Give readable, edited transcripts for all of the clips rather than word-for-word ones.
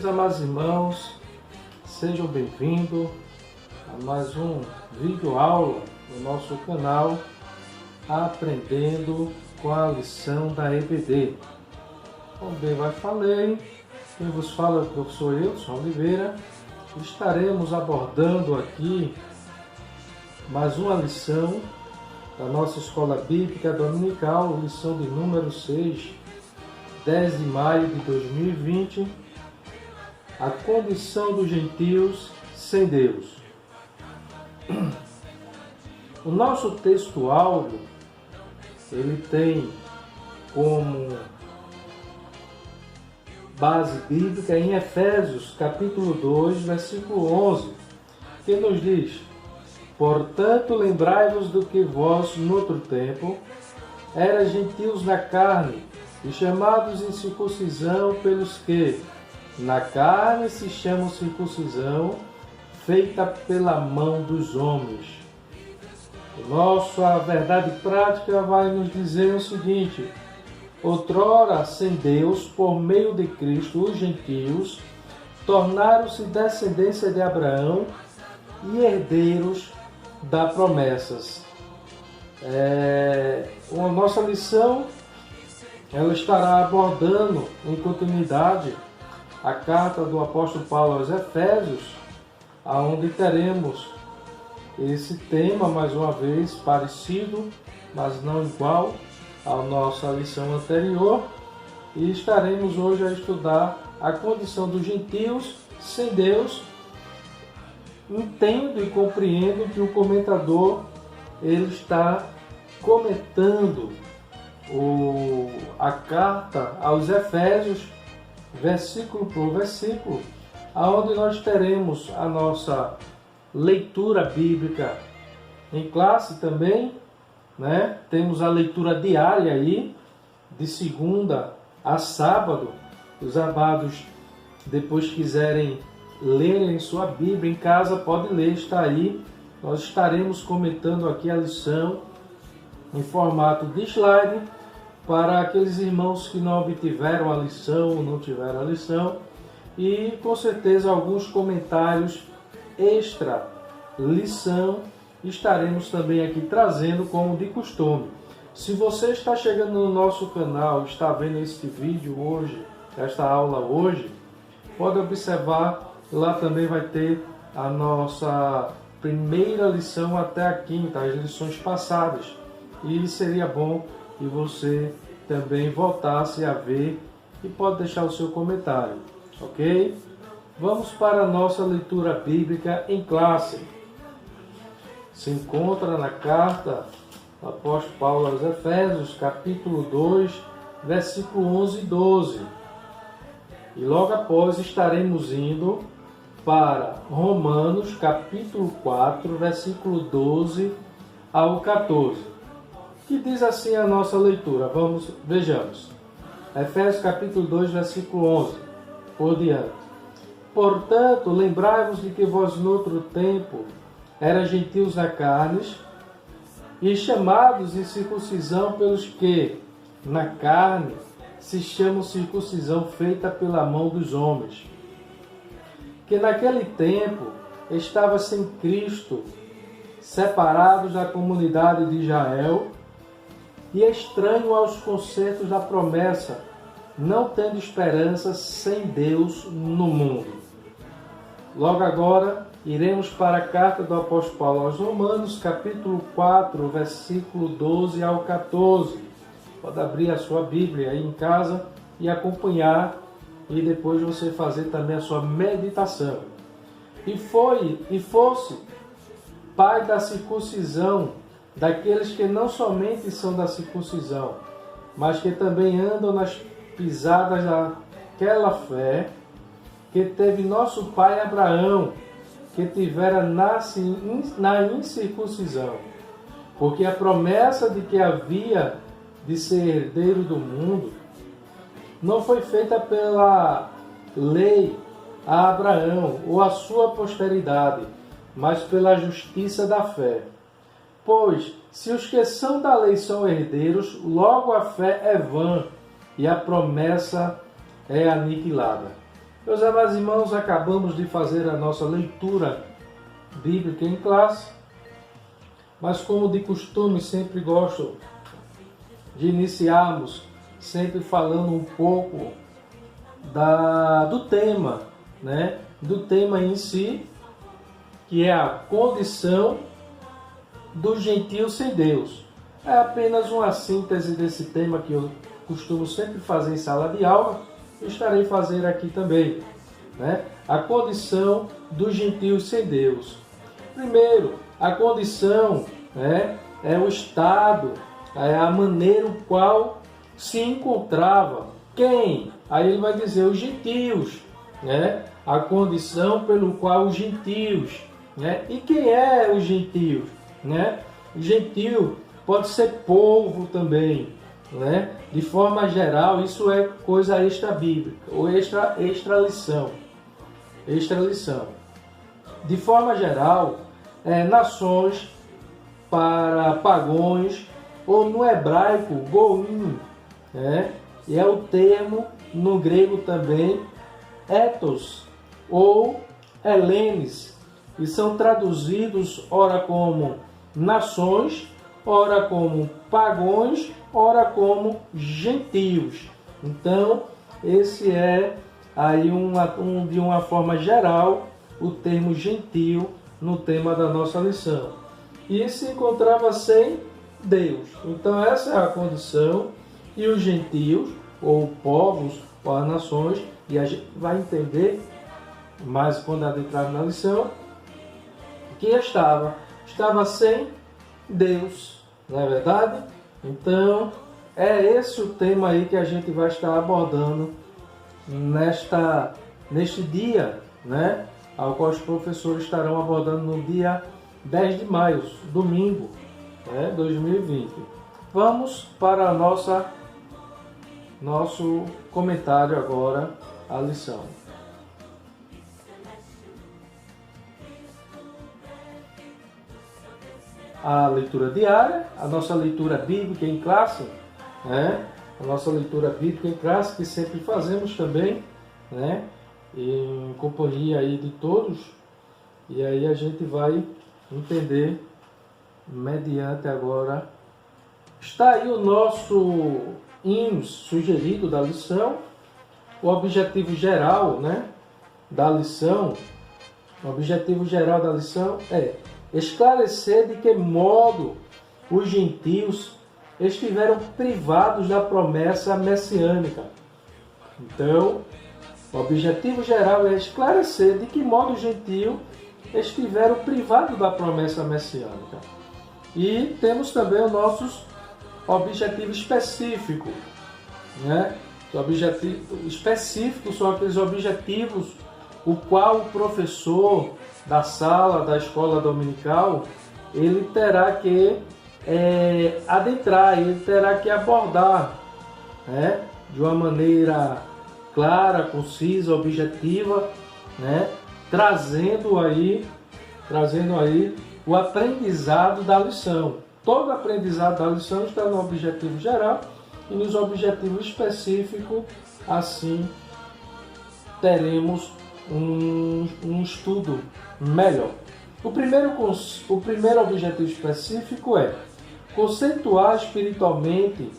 Meus amados irmãos, sejam bem-vindos a mais um vídeo aula no nosso canal Aprendendo com a lição da EBD. Como bem já falei, quem vos fala é o professor Eudson Oliveira. Estaremos abordando aqui mais uma lição da nossa Escola Bíblica Dominical, lição de número 6, 10 de maio de 2020, a condição dos gentios sem Deus. O nosso texto áureo, ele tem como base bíblica em Efésios, capítulo 2, versículo 11, que nos diz: portanto, lembrai-vos do que vós, noutro tempo, eras gentios na carne, e chamados em circuncisão pelos que, na carne, se chamam circuncisão, feita pela mão dos homens. Nossa verdade prática vai nos dizer o seguinte: outrora, sem Deus, por meio de Cristo, os gentios tornaram-se descendência de Abraão e herdeiros das promessas. A nossa lição ela estará abordando em continuidade a carta do apóstolo Paulo aos Efésios, onde teremos esse tema mais uma vez parecido, mas não igual à nossa lição anterior, e estaremos hoje a estudar a condição dos gentios sem Deus. Entendo e compreendo que o comentador ele está comentando a carta aos Efésios, versículo por versículo, onde nós teremos a nossa leitura bíblica em classe também, né? Temos a leitura diária aí, de segunda a sábado. Os amados, depois quiserem ler em sua Bíblia em casa, pode ler, está aí. Nós estaremos comentando aqui a lição em formato de slide, para aqueles irmãos que não obtiveram a lição ou não tiveram a lição, e com certeza alguns comentários extra lição estaremos também aqui trazendo como de costume. Se você está chegando no nosso canal, está vendo este vídeo hoje, esta aula hoje, pode observar, lá também vai ter a nossa primeira lição até a quinta, as lições passadas, e seria bom que você também voltasse a ver e pode deixar o seu comentário, ok? Vamos para a nossa leitura bíblica em classe. Se encontra na carta do apóstolo Paulo aos Efésios, capítulo 2, versículo 11 e 12. E logo após estaremos indo para Romanos, capítulo 4, versículo 12 ao 14. Que diz assim a nossa leitura. Vejamos. Efésios capítulo 2, versículo 11, por diante. Portanto, lembrai-vos de que vós noutro tempo eras gentios na carne, e chamados em circuncisão pelos que, na carne, se chamam circuncisão feita pela mão dos homens. Que naquele tempo estava sem Cristo, separados da comunidade de Israel, e estranho aos concertos da promessa, não tendo esperança sem Deus no mundo. Logo agora, iremos para a carta do apóstolo Paulo aos Romanos, capítulo 4, versículo 12 ao 14. Pode abrir a sua Bíblia aí em casa e acompanhar, e depois você fazer também a sua meditação. E fosse pai da circuncisão, daqueles que não somente são da circuncisão, mas que também andam nas pisadas daquela fé que teve nosso pai Abraão, que tivera na incircuncisão, porque a promessa de que havia de ser herdeiro do mundo não foi feita pela lei a Abraão ou a sua posteridade, mas pela justiça da fé. Pois, se os que são da lei são herdeiros, logo a fé é vã e a promessa é aniquilada. Meus amados irmãos, acabamos de fazer a nossa leitura bíblica em classe, mas como de costume sempre gosto de iniciarmos sempre falando um pouco do tema, né? Do tema em si, que é a condição do gentio sem Deus. É apenas uma síntese desse tema que eu costumo sempre fazer em sala de aula, eu estarei fazendo aqui também, né? A condição do gentio sem Deus. Primeiro, a condição, né, é o estado, é a maneira o qual se encontrava. Quem? Aí ele vai dizer os gentios, né? A condição pelo qual os gentios, né? E quem é os gentios, né? Gentio pode ser povo também, né? De forma geral, isso é coisa extra bíblica ou extra lição. De forma geral, nações para pagões, ou no hebraico, goim, né? E é o termo no grego também, ethos, ou helenes, e são traduzidos ora como nações, ora como pagões, ora como gentios. Então, esse é aí de uma forma geral o termo gentio no tema da nossa lição. E se encontrava sem Deus. Então essa é a condição, e os gentios, ou povos, ou as nações, e a gente vai entender mais quando adentrar na lição, que estava sem Deus, não é verdade? Então é esse o tema aí que a gente vai estar abordando neste dia, né? Ao qual os professores estarão abordando no dia 10 de maio, domingo, 2020. Vamos para nosso comentário agora, a lição. A leitura diária, a nossa leitura bíblica em classe, né? A nossa leitura bíblica em classe que sempre fazemos também, né? Em companhia aí de todos, e aí a gente vai entender mediante agora. Está aí o nosso hino sugerido da lição, o objetivo geral, né, da lição. O objetivo geral da lição é esclarecer de que modo os gentios estiveram privados da promessa messiânica. Então, o objetivo geral é esclarecer de que modo os gentios estiveram privados da promessa messiânica. E temos também os nossos objetivos específicos, né? Os objetivos específicos são aqueles objetivos o qual o professor da sala, da escola dominical, ele terá que adentrar, ele terá que abordar, né? De uma maneira clara, concisa, objetiva, né? Trazendo aí o aprendizado da lição. Todo aprendizado da lição está no objetivo geral, e nos objetivos específicos, assim teremos um estudo melhor. O primeiro objetivo específico é conceituar espiritualmente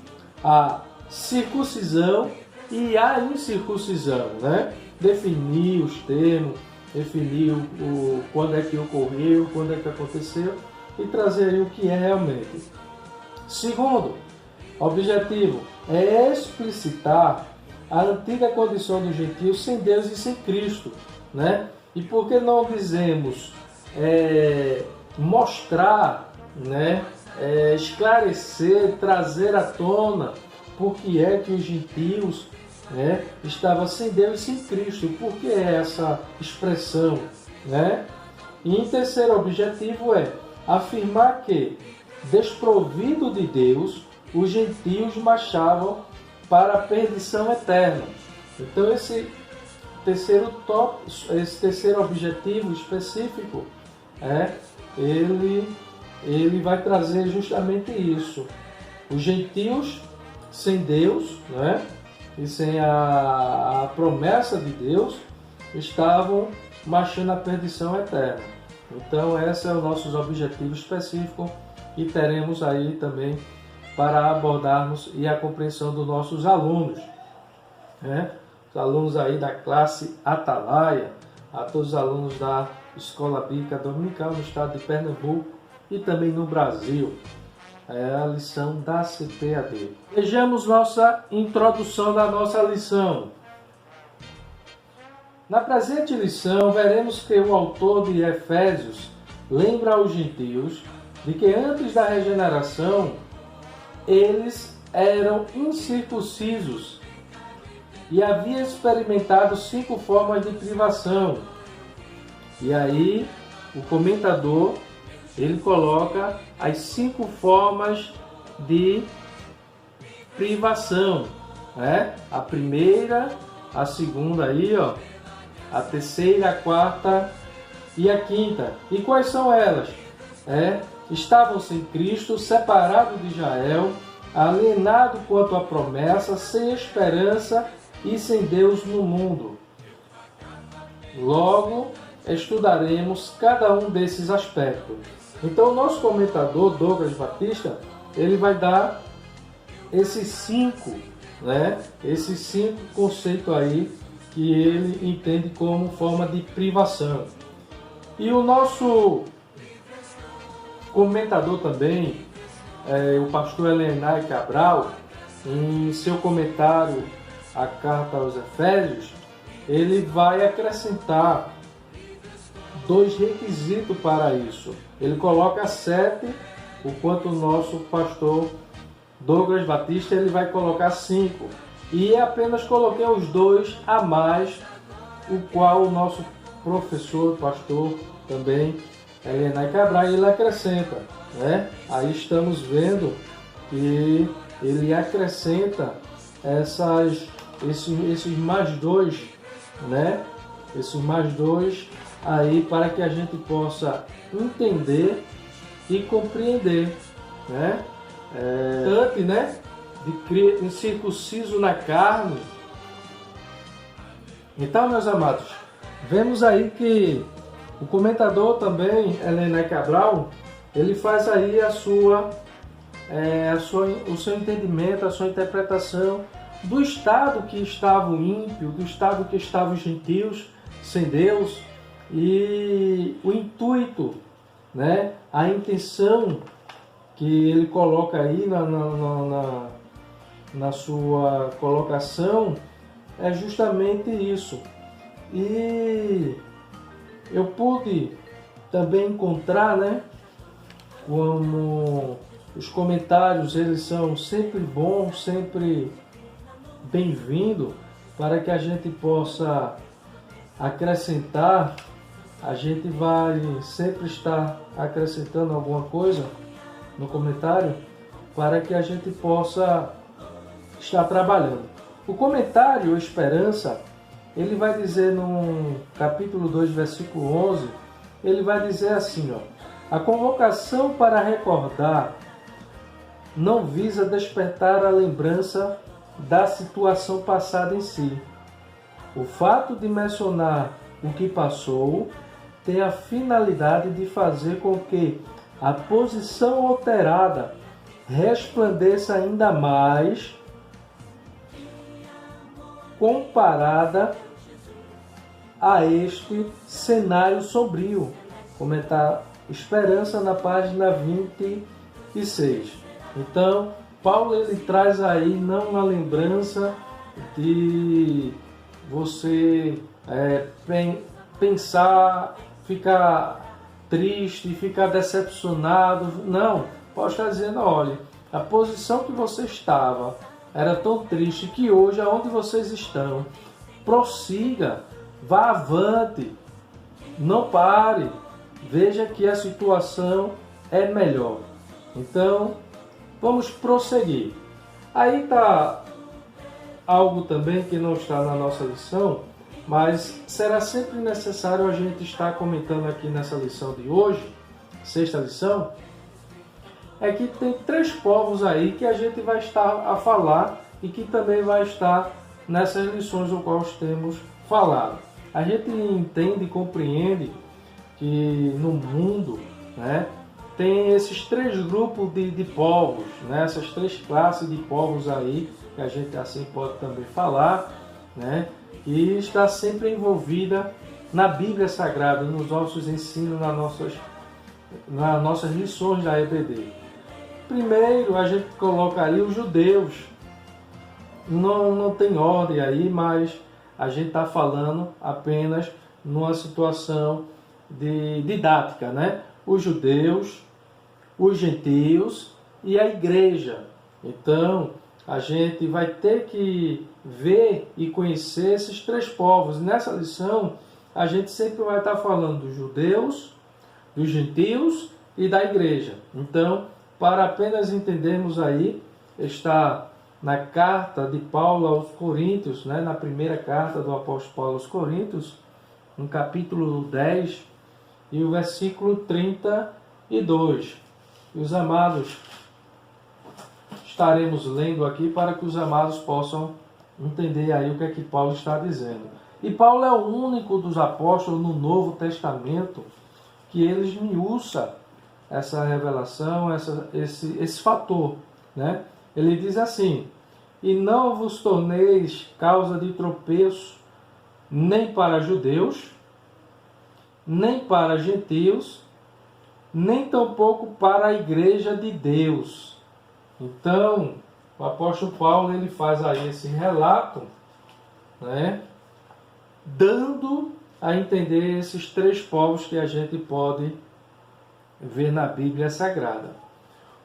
a circuncisão e a incircuncisão, né? Definir os termos, definir quando é que ocorreu, quando é que aconteceu, e trazer o que é realmente. Segundo objetivo é explicitar a antiga condição dos gentios sem Deus e sem Cristo, né? E por que não dizemos mostrar, né? Esclarecer, trazer à tona por que é que os gentios, né, estavam sem Deus e sem Cristo? Por que essa expressão, né? E em terceiro objetivo é afirmar que, desprovido de Deus, os gentios marchavam para a perdição eterna. Então esse terceiro objetivo específico, ele vai trazer justamente isso. Os gentios sem Deus, né, e sem a promessa de Deus, estavam marchando a perdição eterna. Então, esse é o nosso objetivo específico que teremos aí também para abordarmos e a compreensão dos nossos alunos, né? Os alunos aí da classe Atalaia, a todos os alunos da Escola Bíblica Dominical no estado de Pernambuco e também no Brasil. É a lição da CPAD. Vejamos nossa introdução da nossa lição. Na presente lição, veremos que o autor de Efésios lembra aos gentios de que antes da regeneração, eles eram incircuncisos e haviam experimentado 5 formas de privação. E aí, o comentador, ele coloca as 5 formas de privação, né? A primeira, a segunda aí, ó, a terceira, a quarta e a quinta. E quais são elas? Estavam sem Cristo, separados de Israel, alienados quanto à promessa, sem esperança e sem Deus no mundo. Logo, estudaremos cada um desses aspectos. Então, o nosso comentador, Douglas Batista, ele vai dar esses 5, né? Esses 5 conceitos aí que ele entende como forma de privação. E o nosso comentador também, o pastor Elenay Cabral, em seu comentário à carta aos Efésios, ele vai acrescentar 2 requisitos para isso. Ele coloca 7, enquanto o nosso pastor Douglas Batista ele vai colocar 5. E apenas coloquei os 2 a mais, o qual o nosso professor, pastor também, Elenay Cabral, ele acrescenta, né? Aí estamos vendo que ele acrescenta esses mais 2, né? Esses mais 2 aí para que a gente possa entender e compreender, né? Né? De incircunciso na carne. Então, meus amados, vemos aí que o comentador também, Elenay Cabral, ele faz aí o seu entendimento, a sua interpretação do estado que estava o ímpio, do estado que estavam os gentios sem Deus, e o intuito, né, a intenção que ele coloca aí na sua colocação é justamente isso. E eu pude também encontrar, né, como os comentários eles são sempre bons, sempre bem-vindos, para que a gente possa acrescentar. A gente vai sempre estar acrescentando alguma coisa no comentário para que a gente possa estar trabalhando. O comentário Esperança, ele vai dizer no capítulo 2, versículo 11, ele vai dizer assim, ó: a convocação para recordar não visa despertar a lembrança da situação passada em si. O fato de mencionar o que passou tem a finalidade de fazer com que a posição alterada resplandeça ainda mais comparada a este cenário sombrio. Comentar Esperança na página 26. Então, Paulo ele traz aí não uma lembrança de você pensar, ficar triste, ficar decepcionado. Não, Paulo está dizendo, olha, a posição que você estava era tão triste que hoje, aonde vocês estão, prossiga, vá avante, não pare, veja que a situação é melhor. Então, vamos prosseguir. Aí está algo também que não está na nossa lição, mas será sempre necessário a gente estar comentando aqui nessa lição de hoje, 6ª lição, é que tem 3 povos aí que a gente vai estar a falar e que também vai estar nessas lições do qual temos falado. A gente entende e compreende que no mundo, né, tem esses três grupos de povos, né, essas três classes de povos aí, que a gente assim pode também falar, né, e está sempre envolvida na Bíblia Sagrada, nos nossos ensinos, nas nossas lições da EBD. Primeiro, a gente colocaria os judeus. Não tem ordem aí, mas a gente está falando apenas numa situação didática, né? Os judeus, os gentios e a igreja. Então, a gente vai ter que ver e conhecer esses três povos. Nessa lição, a gente sempre vai estar falando dos judeus, dos gentios e da igreja. Então, para apenas entendermos aí, está na carta de Paulo aos Coríntios, né, na primeira carta do apóstolo Paulo aos Coríntios, no capítulo 10 e o versículo 32. E os amados, estaremos lendo aqui para que os amados possam entender aí o que é que Paulo está dizendo. E Paulo é o único dos apóstolos no Novo Testamento que ele esmiuça essa revelação, esse fator, né? Ele diz assim: e não vos torneis causa de tropeço nem para judeus, nem para gentios, nem tampouco para a igreja de Deus. Então, o apóstolo Paulo ele faz aí esse relato, né, dando a entender esses três povos que a gente pode ver na Bíblia Sagrada.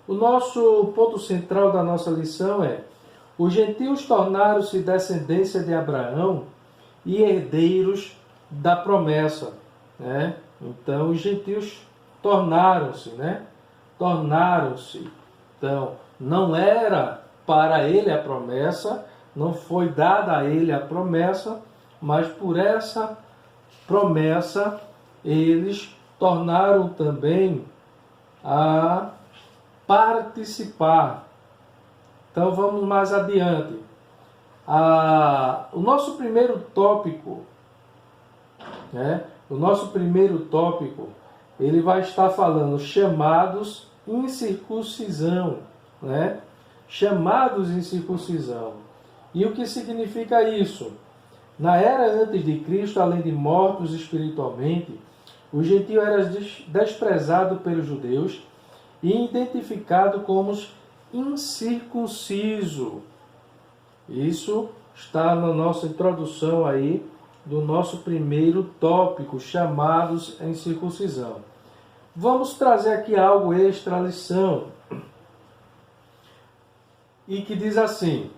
O nosso ponto central da nossa lição é: os gentios tornaram-se descendência de Abraão e herdeiros da promessa, né? Então, os gentios tornaram-se, né? Tornaram-se. Então, não era para ele a promessa, não foi dada a ele a promessa, mas por essa promessa eles tornaram também a participar. Então vamos mais adiante. O nosso primeiro tópico, né? O nosso primeiro tópico, ele vai estar falando chamados em circuncisão, né? Chamados em circuncisão. E o que significa isso? Na era antes de Cristo, além de mortos espiritualmente, o gentio era desprezado pelos judeus e identificado como incircunciso. Isso está na nossa introdução aí do nosso primeiro tópico, chamados em circuncisão. Vamos trazer aqui algo extra lição. E que diz assim: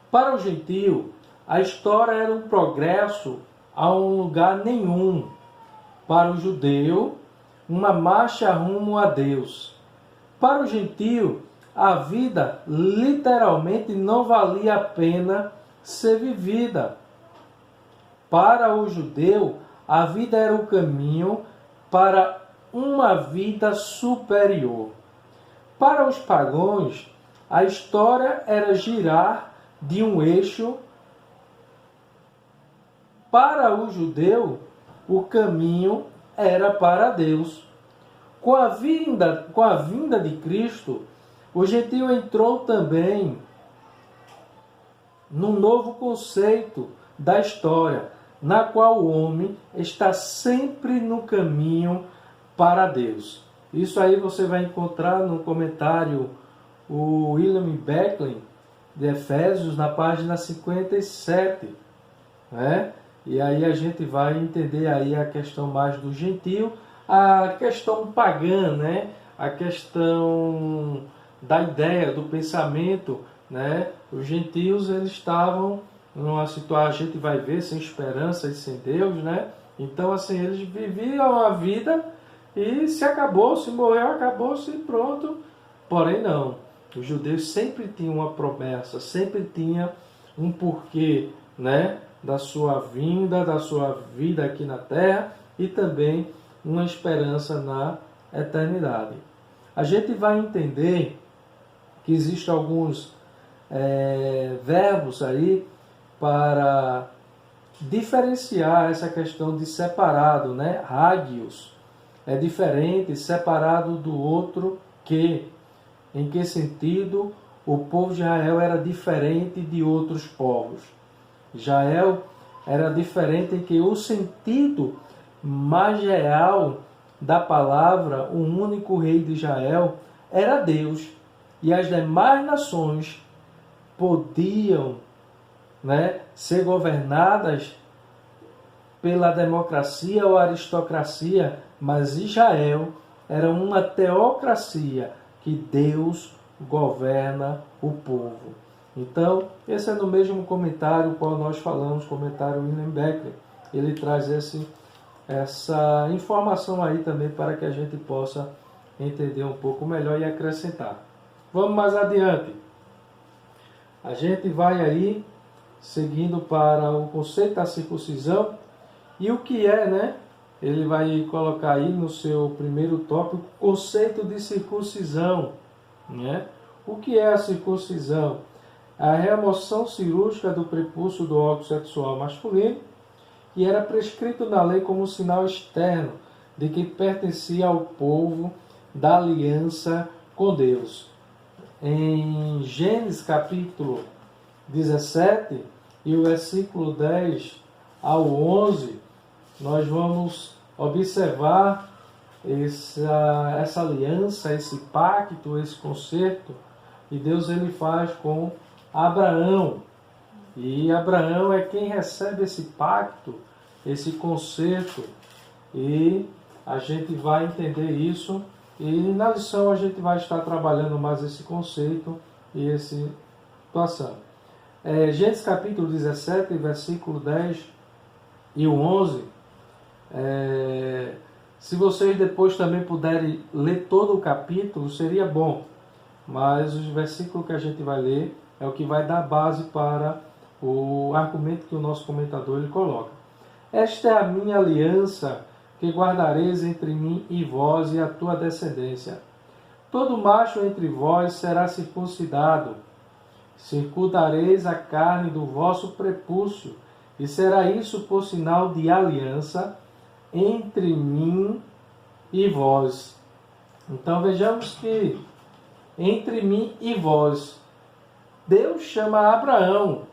para o gentio, a história era um progresso a um lugar nenhum. Para o judeu, uma marcha rumo a Deus. Para o gentio, a vida literalmente não valia a pena ser vivida. Para o judeu, a vida era o caminho para uma vida superior. Para os pagãos, a história era girar de um eixo. Para o judeu, o caminho era para Deus. Com a vinda de Cristo, o gentio entrou também num novo conceito da história, na qual o homem está sempre no caminho para Deus. Isso aí você vai encontrar no comentário o William Beckley de Efésios, na página 57, né? E aí a gente vai entender aí a questão mais do gentio, a questão pagã, né? A questão da ideia, do pensamento, né? Os gentios, eles estavam numa situação, a gente vai ver, sem esperança e sem Deus, né? Então, assim, eles viviam a vida e se acabou, se morreu, acabou-se e pronto. Porém, não. Os judeus sempre tinham uma promessa, sempre tinha um porquê, né? Da sua vinda, da sua vida aqui na terra e também uma esperança na eternidade. A gente vai entender que existem alguns verbos aí para diferenciar essa questão de separado, né? Hagios é diferente, separado do outro que. Em que sentido o povo de Israel era diferente de outros povos? Israel era diferente em que o sentido mais real da palavra, o único rei de Israel, era Deus. E as demais nações podiam, né, ser governadas pela democracia ou aristocracia, mas Israel era uma teocracia que Deus governa o povo. Então, esse é no mesmo comentário qual nós falamos, comentário William Beckler. Ele traz essa informação aí também para que a gente possa entender um pouco melhor e acrescentar. Vamos mais adiante. A gente vai aí seguindo para o conceito da circuncisão e o que é, né? Ele vai colocar aí no seu primeiro tópico o conceito de circuncisão, né? O que é a circuncisão? A remoção cirúrgica do prepúcio do órgão sexual masculino, que era prescrito na lei como sinal externo de que pertencia ao povo da aliança com Deus. Em Gênesis capítulo 17 e o versículo 10 ao 11, nós vamos observar essa aliança, esse pacto, esse concerto que Deus ele faz com Abraão. E Abraão é quem recebe esse pacto, esse concerto. E a gente vai entender isso. E na lição a gente vai estar trabalhando mais esse conceito e essa situação. Gênesis capítulo 17, versículo 10 e o 11. Se vocês depois também puderem ler todo o capítulo, seria bom. Mas o versículo que a gente vai ler é o que vai dar base para o argumento que o nosso comentador ele coloca. Esta é a minha aliança que guardareis entre mim e vós e a tua descendência. Todo macho entre vós será circuncidado. Circundareis a carne do vosso prepúcio, e será isso por sinal de aliança entre mim e vós. Então vejamos que entre mim e vós, Deus chama Abraão,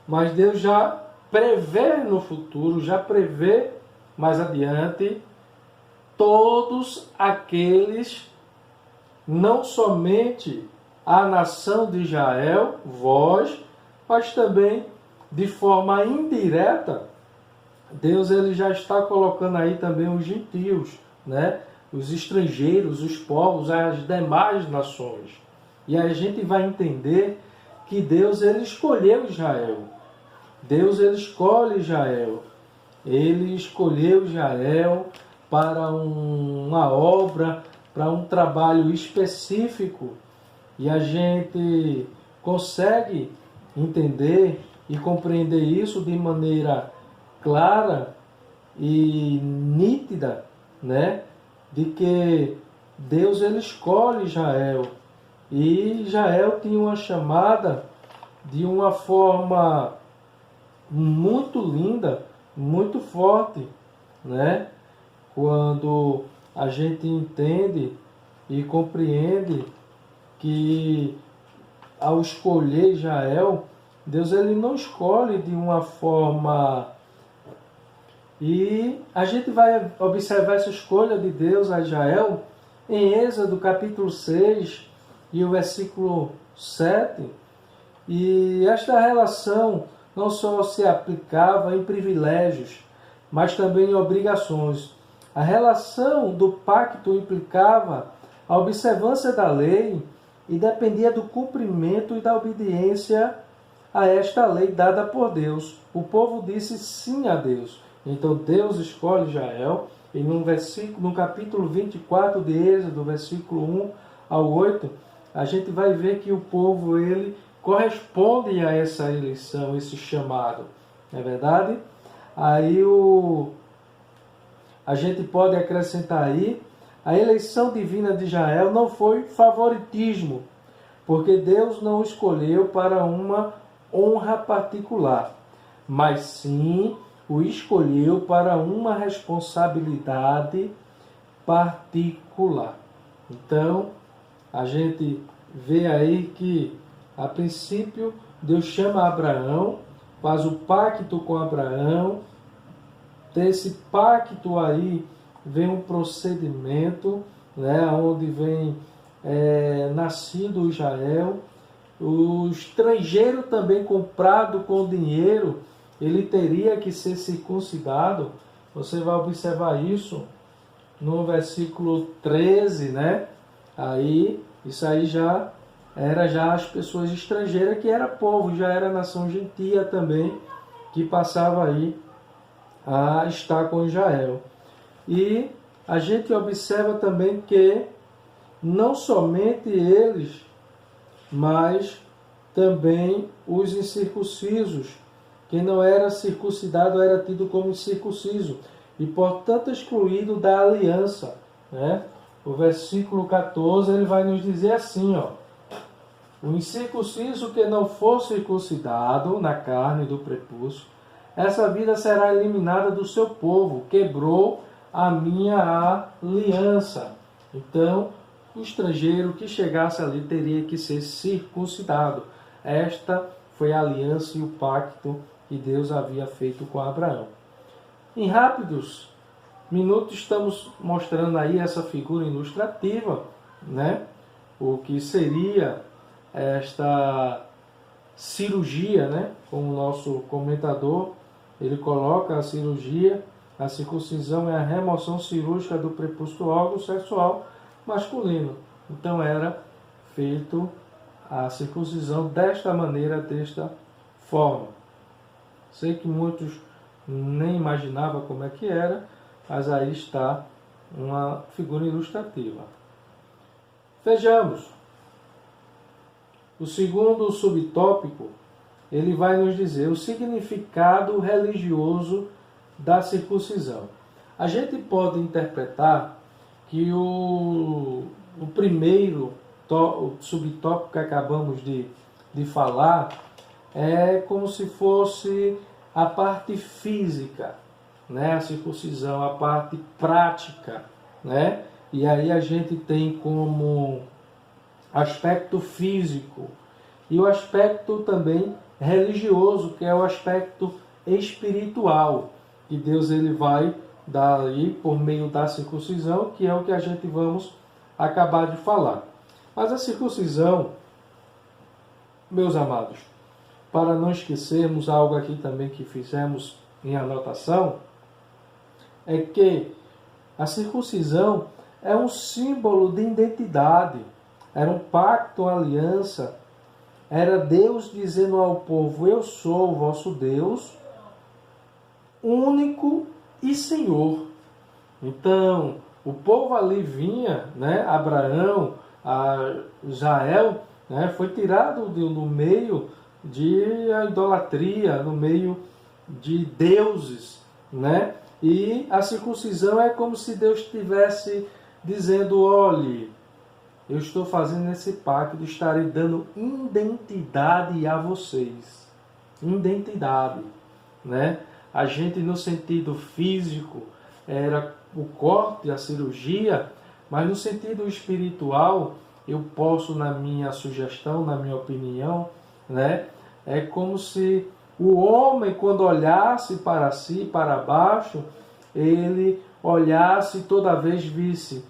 mas Deus já prevê no futuro, já prevê mais adiante, todos aqueles, não somente a nação de Israel, vós, mas também de forma indireta, Deus ele já está colocando aí também os gentios, né? Os estrangeiros, os povos, as demais nações. E a gente vai entender que Deus ele escolheu Israel. Deus ele escolhe Israel. Ele escolheu Israel para uma obra, para um trabalho específico. E a gente consegue entender e compreender isso de maneira clara e nítida, né? De que Deus ele escolhe Israel. E Israel tinha uma chamada de uma forma muito linda, muito forte, né? Quando a gente entende e compreende que ao escolher Israel, Deus ele não escolhe de uma forma... E a gente vai observar essa escolha de Deus a Israel em Êxodo capítulo 6 e o versículo 7. E esta relação não só se aplicava em privilégios, mas também em obrigações. A relação do pacto implicava a observância da lei e dependia do cumprimento e da obediência a esta lei dada por Deus. O povo disse sim a Deus. Então Deus escolhe Israel, e no capítulo 24 de Êxodo, versículo 1 ao 8, a gente vai ver que o povo ele corresponde a essa eleição, esse chamado. Não é verdade? Aí a gente pode acrescentar aí, a eleição divina de Israel não foi favoritismo, porque Deus não o escolheu para uma honra particular, mas sim o escolheu para uma responsabilidade particular. Então, a gente vê aí que, a princípio, Deus chama Abraão, faz o pacto com Abraão. Desse pacto aí vem um procedimento, né, onde vem nascido Israel. O estrangeiro também comprado com dinheiro, ele teria que ser circuncidado. Você vai observar isso no versículo 13, né? Aí, isso aí já era as pessoas estrangeiras, que era povo, já era nação gentia também, que passava aí a estar com Israel. E a gente observa também que não somente eles, mas também os incircuncisos. Quem não era circuncidado era tido como incircunciso e, portanto, excluído da aliança, né? O versículo 14 ele vai nos dizer assim, ó: o incircunciso que não for circuncidado na carne do prepúcio, essa vida será eliminada do seu povo, quebrou a minha aliança. Então, o estrangeiro que chegasse ali teria que ser circuncidado. Esta foi a aliança e o pacto que Deus havia feito com Abraão. Em rápidos minutos estamos mostrando aí essa figura ilustrativa, né? O que seria esta cirurgia, né? Como o nosso comentador, ele coloca a cirurgia, a circuncisão é a remoção cirúrgica do prepúcio órgão sexual masculino. Então era feito a circuncisão desta maneira, desta forma. Sei que muitos nem imaginavam como é que era, mas aí está uma figura ilustrativa. Vejamos. O segundo subtópico, ele vai nos dizer o significado religioso da circuncisão. A gente pode interpretar que o primeiro subtópico que acabamos de falar é como se fosse a parte física, né? A circuncisão, a parte prática, né? E aí a gente tem como aspecto físico e o aspecto também religioso, que é o aspecto espiritual, que Deus ele vai dar aí por meio da circuncisão, que é o que a gente vamos acabar de falar. Mas a circuncisão, meus amados, para não esquecermos algo aqui também que fizemos em anotação, é que a circuncisão é um símbolo de identidade, era um pacto, uma aliança, era Deus dizendo ao povo: eu sou o vosso Deus, único e Senhor. Então, o povo ali vinha, né, Abraão, Israel, né, foi tirado do meio de idolatria, no meio de deuses, né? E a circuncisão é como se Deus estivesse dizendo: olhe, eu estou fazendo esse pacto, estarei dando identidade a vocês. Identidade, né? A gente, no sentido físico, era o corte, a cirurgia, mas no sentido espiritual, eu posso, na minha sugestão, na minha opinião, né? É como se o homem, quando olhasse para si, para baixo, ele olhasse e toda vez visse: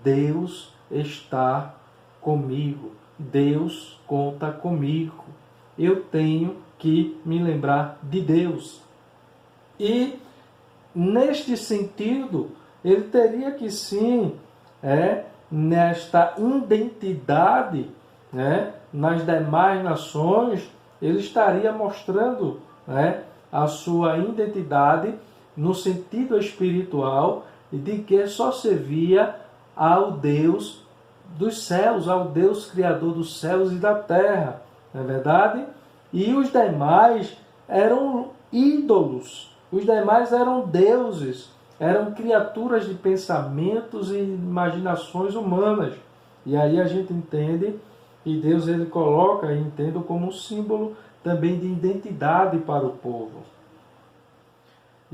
Deus está comigo, Deus conta comigo, eu tenho que me lembrar de Deus. E neste sentido, ele teria que sim, nesta identidade, né, nas demais nações, ele estaria mostrando, né, a sua identidade no sentido espiritual e de que só servia ao Deus dos céus, ao Deus criador dos céus e da terra, não é verdade? E os demais eram ídolos, os demais eram deuses, eram criaturas de pensamentos e imaginações humanas. E aí a gente entende, e Deus ele coloca e entende como um símbolo também de identidade para o povo.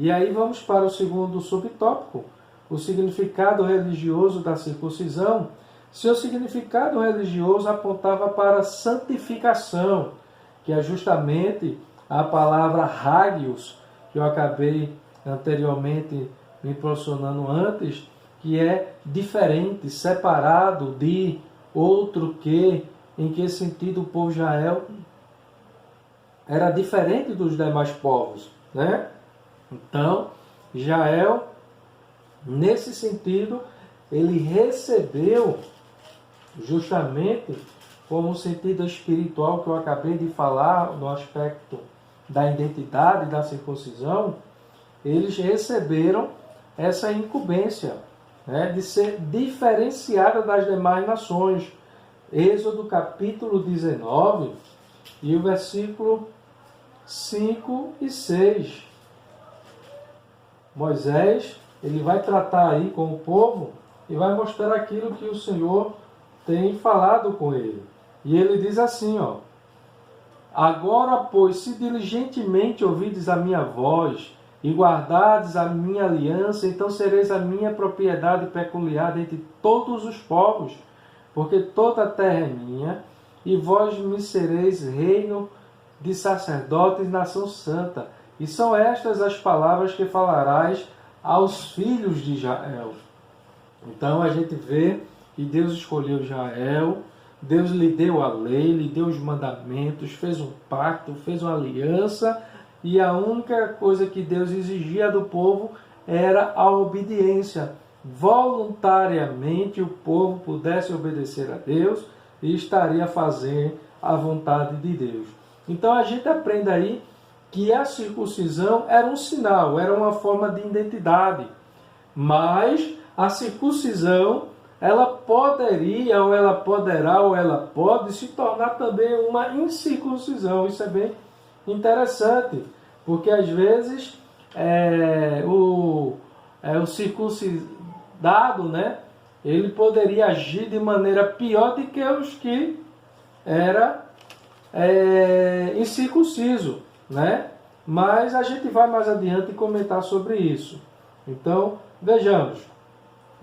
E aí vamos para o segundo subtópico, o significado religioso da circuncisão. Seu significado religioso apontava para a santificação, que é justamente a palavra hagios, que eu acabei anteriormente me posicionando antes, que é diferente, separado de, outro que, em que sentido o povo de Israel era diferente dos demais povos, né? Então, Israel, nesse sentido, ele recebeu justamente como um sentido espiritual que eu acabei de falar no aspecto da identidade da circuncisão, eles receberam essa incumbência, né, de ser diferenciada das demais nações. Êxodo capítulo 19 e o versículo 5 e 6. Moisés, ele vai tratar aí com o povo e vai mostrar aquilo que o Senhor tem falado com ele. E ele diz assim, ó: agora, pois, se diligentemente ouvides a minha voz e guardardes a minha aliança, então sereis a minha propriedade peculiar dentre todos os povos, porque toda a terra é minha, e vós me sereis reino de sacerdotes, nação santa. E são estas as palavras que falarás aos filhos de Israel. Então a gente vê que Deus escolheu Israel, Deus lhe deu a lei, lhe deu os mandamentos, fez um pacto, fez uma aliança, e a única coisa que Deus exigia do povo era a obediência. Voluntariamente o povo pudesse obedecer a Deus e estaria fazendo a vontade de Deus. Então a gente aprende aí que a circuncisão era um sinal, era uma forma de identidade. Mas a circuncisão, ela poderia, ou ela poderá, ou ela pode se tornar também uma incircuncisão. Isso é bem interessante, porque às vezes o circuncidado, né, ele poderia agir de maneira pior do que os que era incircunciso, né? Mas a gente vai mais adiante comentar sobre isso. Então, vejamos.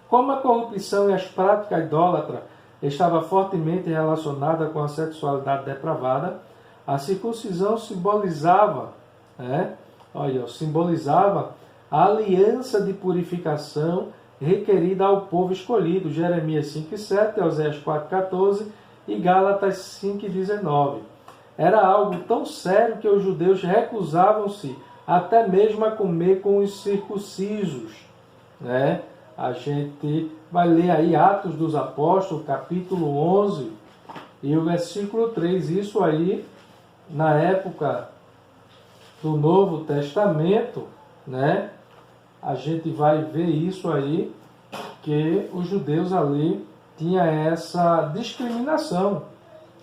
Como a corrupção e as práticas idólatras estavam fortemente relacionadas com a sexualidade depravada, a circuncisão simbolizava, simbolizava a aliança de purificação requerida ao povo escolhido, Jeremias 5,7, Oséias 4,14 e Gálatas 5,19. Era algo tão sério que os judeus recusavam-se até mesmo a comer com os circuncisos, né? A gente vai ler aí Atos dos Apóstolos, capítulo 11 e o versículo 3. Isso aí, na época do Novo Testamento, né? A gente vai ver isso aí, que os judeus ali tinham essa discriminação,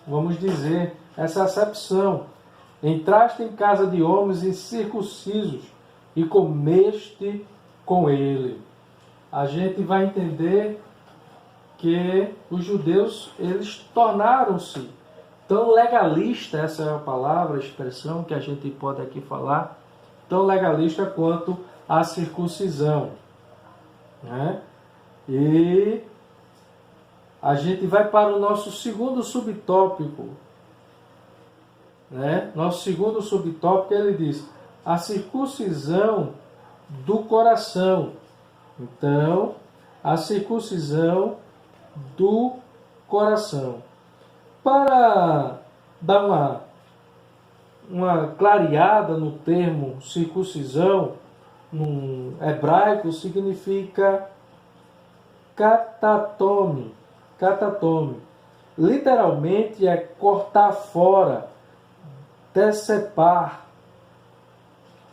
vamos dizer, essa acepção. Entraste em casa de homens incircuncisos e comeste com ele. A gente vai entender que os judeus, eles tornaram-se tão legalistas, essa é a palavra, a expressão que a gente pode aqui falar, tão legalista quanto a circuncisão, né? E a gente vai para o nosso segundo subtópico, né? Nosso segundo subtópico, ele diz: a circuncisão do coração. Então, a circuncisão do coração. Para dar uma clareada no termo circuncisão, no hebraico, significa catatome. Catatome. Literalmente é cortar fora, decepar.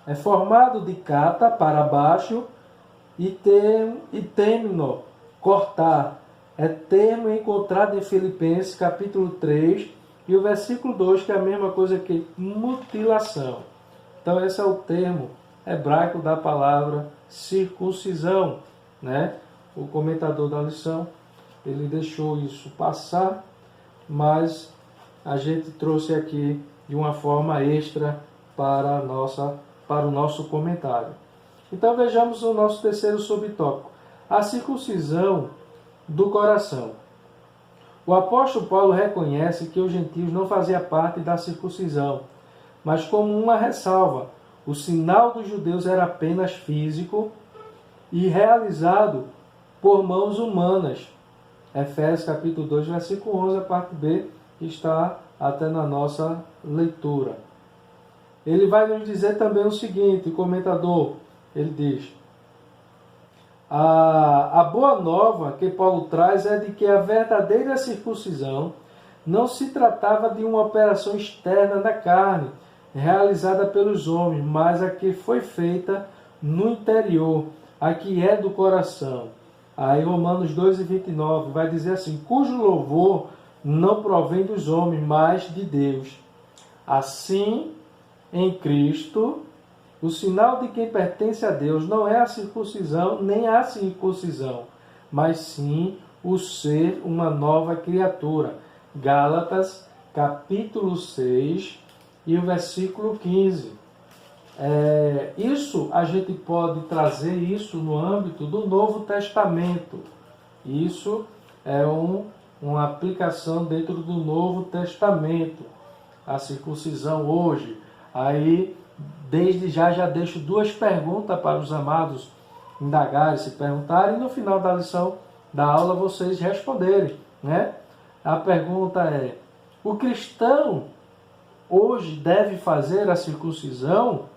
É formado de cata, para baixo, e temno, cortar. É termo encontrado em Filipenses capítulo 3 e o versículo 2, que é a mesma coisa que mutilação. Então esse é o termo hebraico da palavra circuncisão, né? O comentador da lição, ele deixou isso passar, mas a gente trouxe aqui de uma forma extra para o nosso comentário. Então vejamos o nosso terceiro subtópico, a circuncisão do coração. O apóstolo Paulo reconhece que os gentios não faziam parte da circuncisão, mas como uma ressalva, o sinal dos judeus era apenas físico e realizado por mãos humanas. Efésios capítulo 2, versículo 11, a parte B, que está até na nossa leitura. Ele vai nos dizer também o seguinte, o comentador, ele diz: a boa nova que Paulo traz é de que a verdadeira circuncisão não se tratava de uma operação externa da carne, realizada pelos homens, mas a que foi feita no interior, a que é do coração. Aí Romanos 2:29 vai dizer assim: cujo louvor não provém dos homens, mas de Deus. Assim, em Cristo, o sinal de quem pertence a Deus não é a circuncisão nem a circuncisão, mas sim o ser uma nova criatura. Gálatas, capítulo 6 e o versículo 15. Isso a gente pode trazer isso no âmbito do Novo Testamento. Isso é uma aplicação dentro do Novo Testamento. A circuncisão hoje. Aí, desde já deixo duas perguntas para os amados indagarem, se perguntarem, e no final da lição da aula vocês responderem, né? A pergunta é: o cristão hoje deve fazer a circuncisão?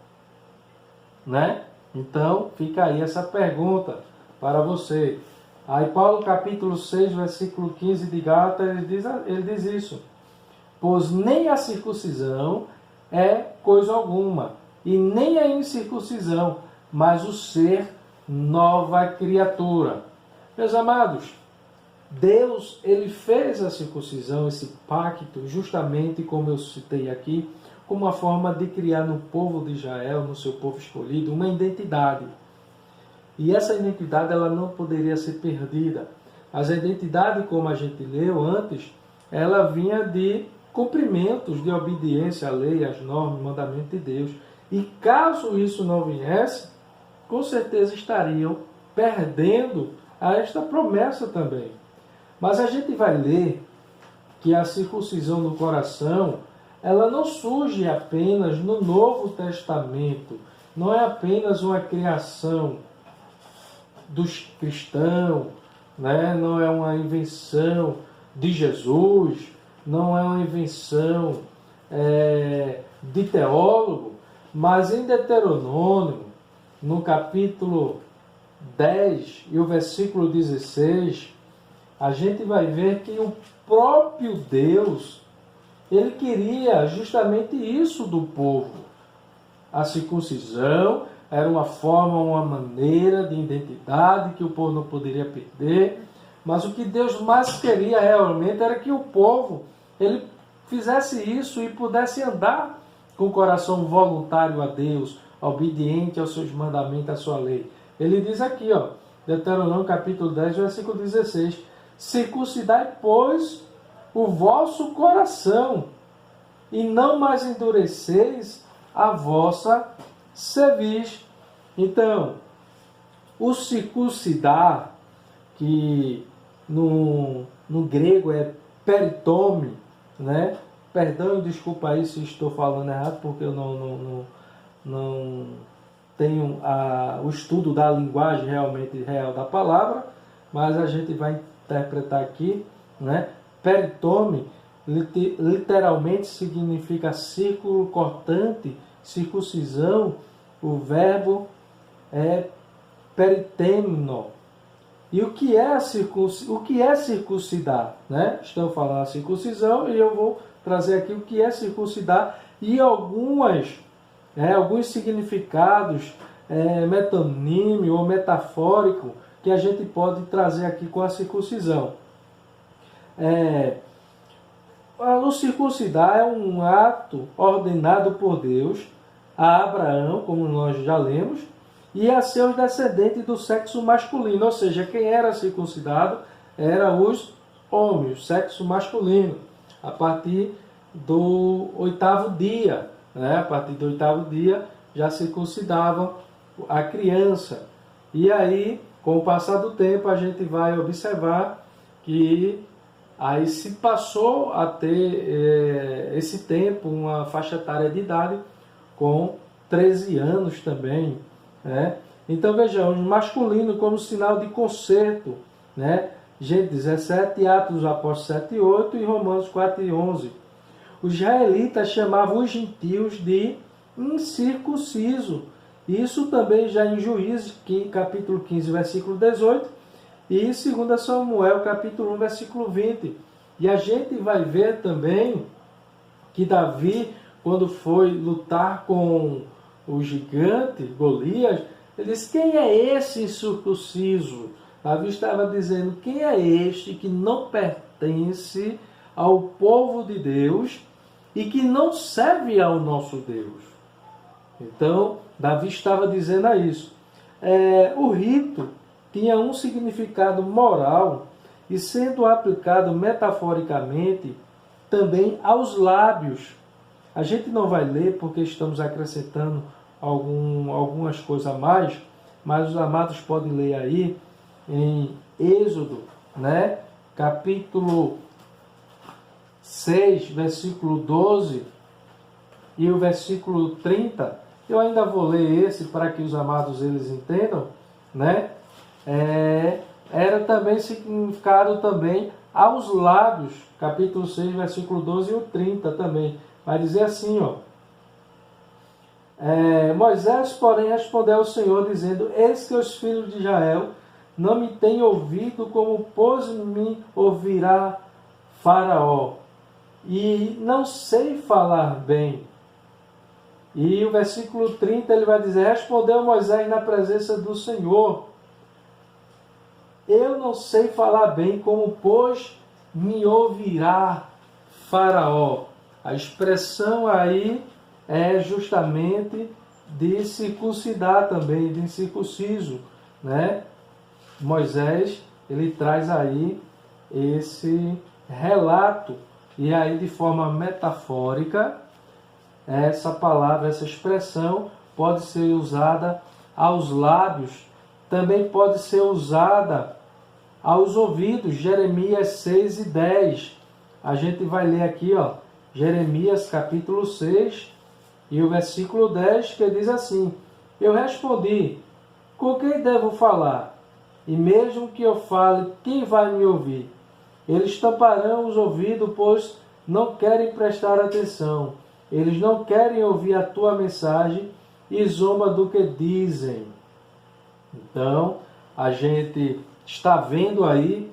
Né? Então, fica aí essa pergunta para você. Aí Paulo, capítulo 6, versículo 15 de Gálatas, ele diz isso: pois nem a circuncisão é coisa alguma, e nem a incircuncisão, mas o ser nova criatura. Meus amados, Deus, ele fez a circuncisão, esse pacto, justamente como eu citei aqui, como uma forma de criar no povo de Israel, no seu povo escolhido, uma identidade. E essa identidade ela não poderia ser perdida. Mas a identidade, como a gente leu antes, ela vinha de cumprimentos, de obediência à lei, às normas, mandamentos de Deus. E caso isso não viesse, com certeza estariam perdendo a esta promessa também. Mas a gente vai ler que a circuncisão no coração, ela não surge apenas no Novo Testamento, não é apenas uma criação dos cristãos, né? Não é uma invenção de Jesus, não é uma invenção de teólogo, mas em Deuteronômio, no capítulo 10 e o versículo 16, a gente vai ver que o próprio Deus, ele queria justamente isso do povo. A circuncisão era uma forma, uma maneira de identidade que o povo não poderia perder, mas o que Deus mais queria realmente era que o povo ele fizesse isso e pudesse andar com o coração voluntário a Deus, obediente aos seus mandamentos, à sua lei. Ele diz aqui, Deuteronômio capítulo 10, versículo 16: circuncidai, pois, o vosso coração, e não mais endureceis a vossa cerviz. Então, o circuncidar, que no grego é peritome, né? Perdão e desculpa aí se estou falando errado, porque eu não tenho o estudo da linguagem realmente real da palavra, mas a gente vai interpretar aqui, né? Peritome literalmente significa círculo cortante, circuncisão. O verbo é peritemno. E o que é circuncidar? Né? Estamos falando da circuncisão e eu vou trazer aqui o que é circuncidar e alguns significados metonímio ou metafórico que a gente pode trazer aqui com a circuncisão. O circuncidar é um ato ordenado por Deus a Abraão, como nós já lemos, e a seus descendentes do sexo masculino, ou seja, quem era circuncidado eram os homens, o sexo masculino, a partir do 8º dia, né? A partir do 8º dia já circuncidavam a criança. E aí, com o passar do tempo, a gente vai observar que aí se passou a ter esse tempo, uma faixa etária de idade, com 13 anos também, né? Então vejamos, masculino como sinal de conserto, né? Gênesis 17, Atos dos Apóstolos 7 e 8 e Romanos 4 e 11. Os israelitas chamavam os gentios de incircunciso. Isso também já em Juízes, capítulo 15, versículo 18, e 2 Samuel, capítulo 1, versículo 20. E a gente vai ver também que Davi, quando foi lutar com o gigante Golias, ele disse: quem é esse incircunciso? Davi estava dizendo: quem é este que não pertence ao povo de Deus e que não serve ao nosso Deus? Então, Davi estava dizendo isso. O rito tinha um significado moral e, sendo aplicado metaforicamente, também aos lábios. A gente não vai ler porque estamos acrescentando algumas coisas a mais, mas os amados podem ler aí em Êxodo, né? Capítulo 6, versículo 12 e o versículo 30. Eu ainda vou ler esse para que os amados eles entendam, né? Era também significado também aos lábios, capítulo 6, versículo 12 e o 30 também. Vai dizer assim, ó. Moisés, porém, respondeu ao Senhor, dizendo: eis que os filhos de Israel não me têm ouvido, como pois me ouvirá Faraó, e não sei falar bem. E o versículo 30 ele vai dizer: respondeu Moisés na presença do Senhor: eu não sei falar bem, como pois me ouvirá Faraó. A expressão aí é justamente de circuncidar também, de incircunciso, né? Moisés, ele traz aí esse relato, e aí de forma metafórica, essa palavra, essa expressão pode ser usada aos lábios, também pode ser usada aos ouvidos. Jeremias 6 e 10. A gente vai ler aqui, ó, Jeremias capítulo 6 e o versículo 10, que diz assim: eu respondi: com quem devo falar? E mesmo que eu fale, quem vai me ouvir? Eles tamparão os ouvidos, pois não querem prestar atenção. Eles não querem ouvir a tua mensagem e zomba do que dizem. Então, a gente está vendo aí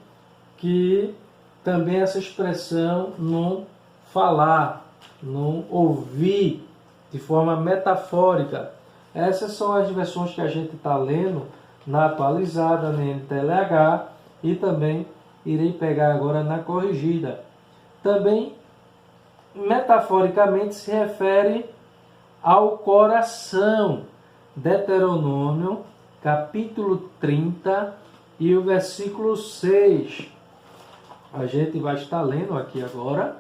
que também essa expressão não falar, não ouvir, de forma metafórica. Essas são as versões que a gente está lendo na atualizada, na NTLH, e também irei pegar agora na corrigida. Também, metaforicamente, se refere ao coração. Deuteronômio, capítulo 30 e o versículo 6. A gente vai estar lendo aqui agora.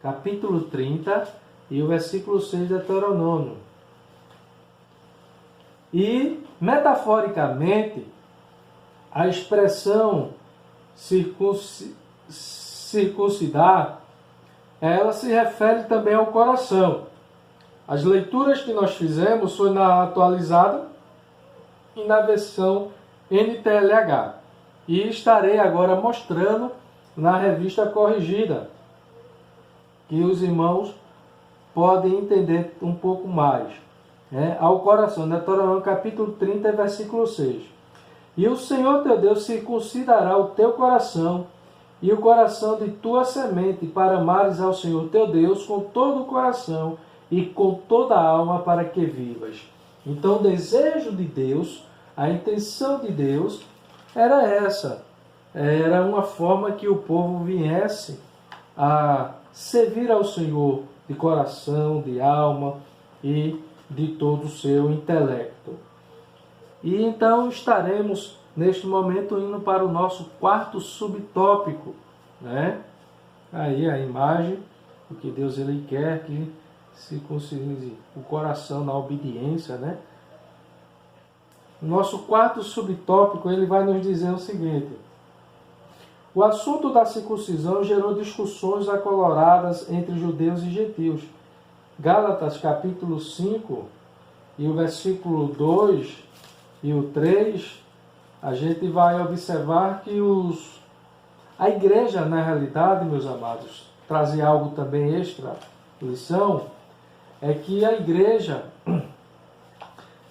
Capítulo 30 e o versículo 6 de Deuteronômio. E, metaforicamente, a expressão circuncidar, ela se refere também ao coração. As leituras que nós fizemos foi na atualizada e na versão NTLH. E estarei agora mostrando na revista corrigida, que os irmãos podem entender um pouco mais. Ao coração, Deuteronômio capítulo 30, versículo 6. E o Senhor teu Deus circuncidará o teu coração e o coração de tua semente, para amares ao Senhor teu Deus com todo o coração e com toda a alma, para que vivas. Então, o desejo de Deus, a intenção de Deus era essa. Era uma forma que o povo viesse a servir ao Senhor de coração, de alma e de todo o seu intelecto. E então estaremos neste momento indo para o nosso quarto subtópico, né? Aí a imagem, o que Deus ele quer que se circuncide o coração na obediência, né? nosso quarto subtópico, ele vai nos dizer o seguinte: o assunto da circuncisão gerou discussões acaloradas entre judeus e gentios. Gálatas capítulo 5 e o versículo 2 e o 3, a gente vai observar que a igreja, na realidade, meus amados, trazer algo também extra, lição, é que a igreja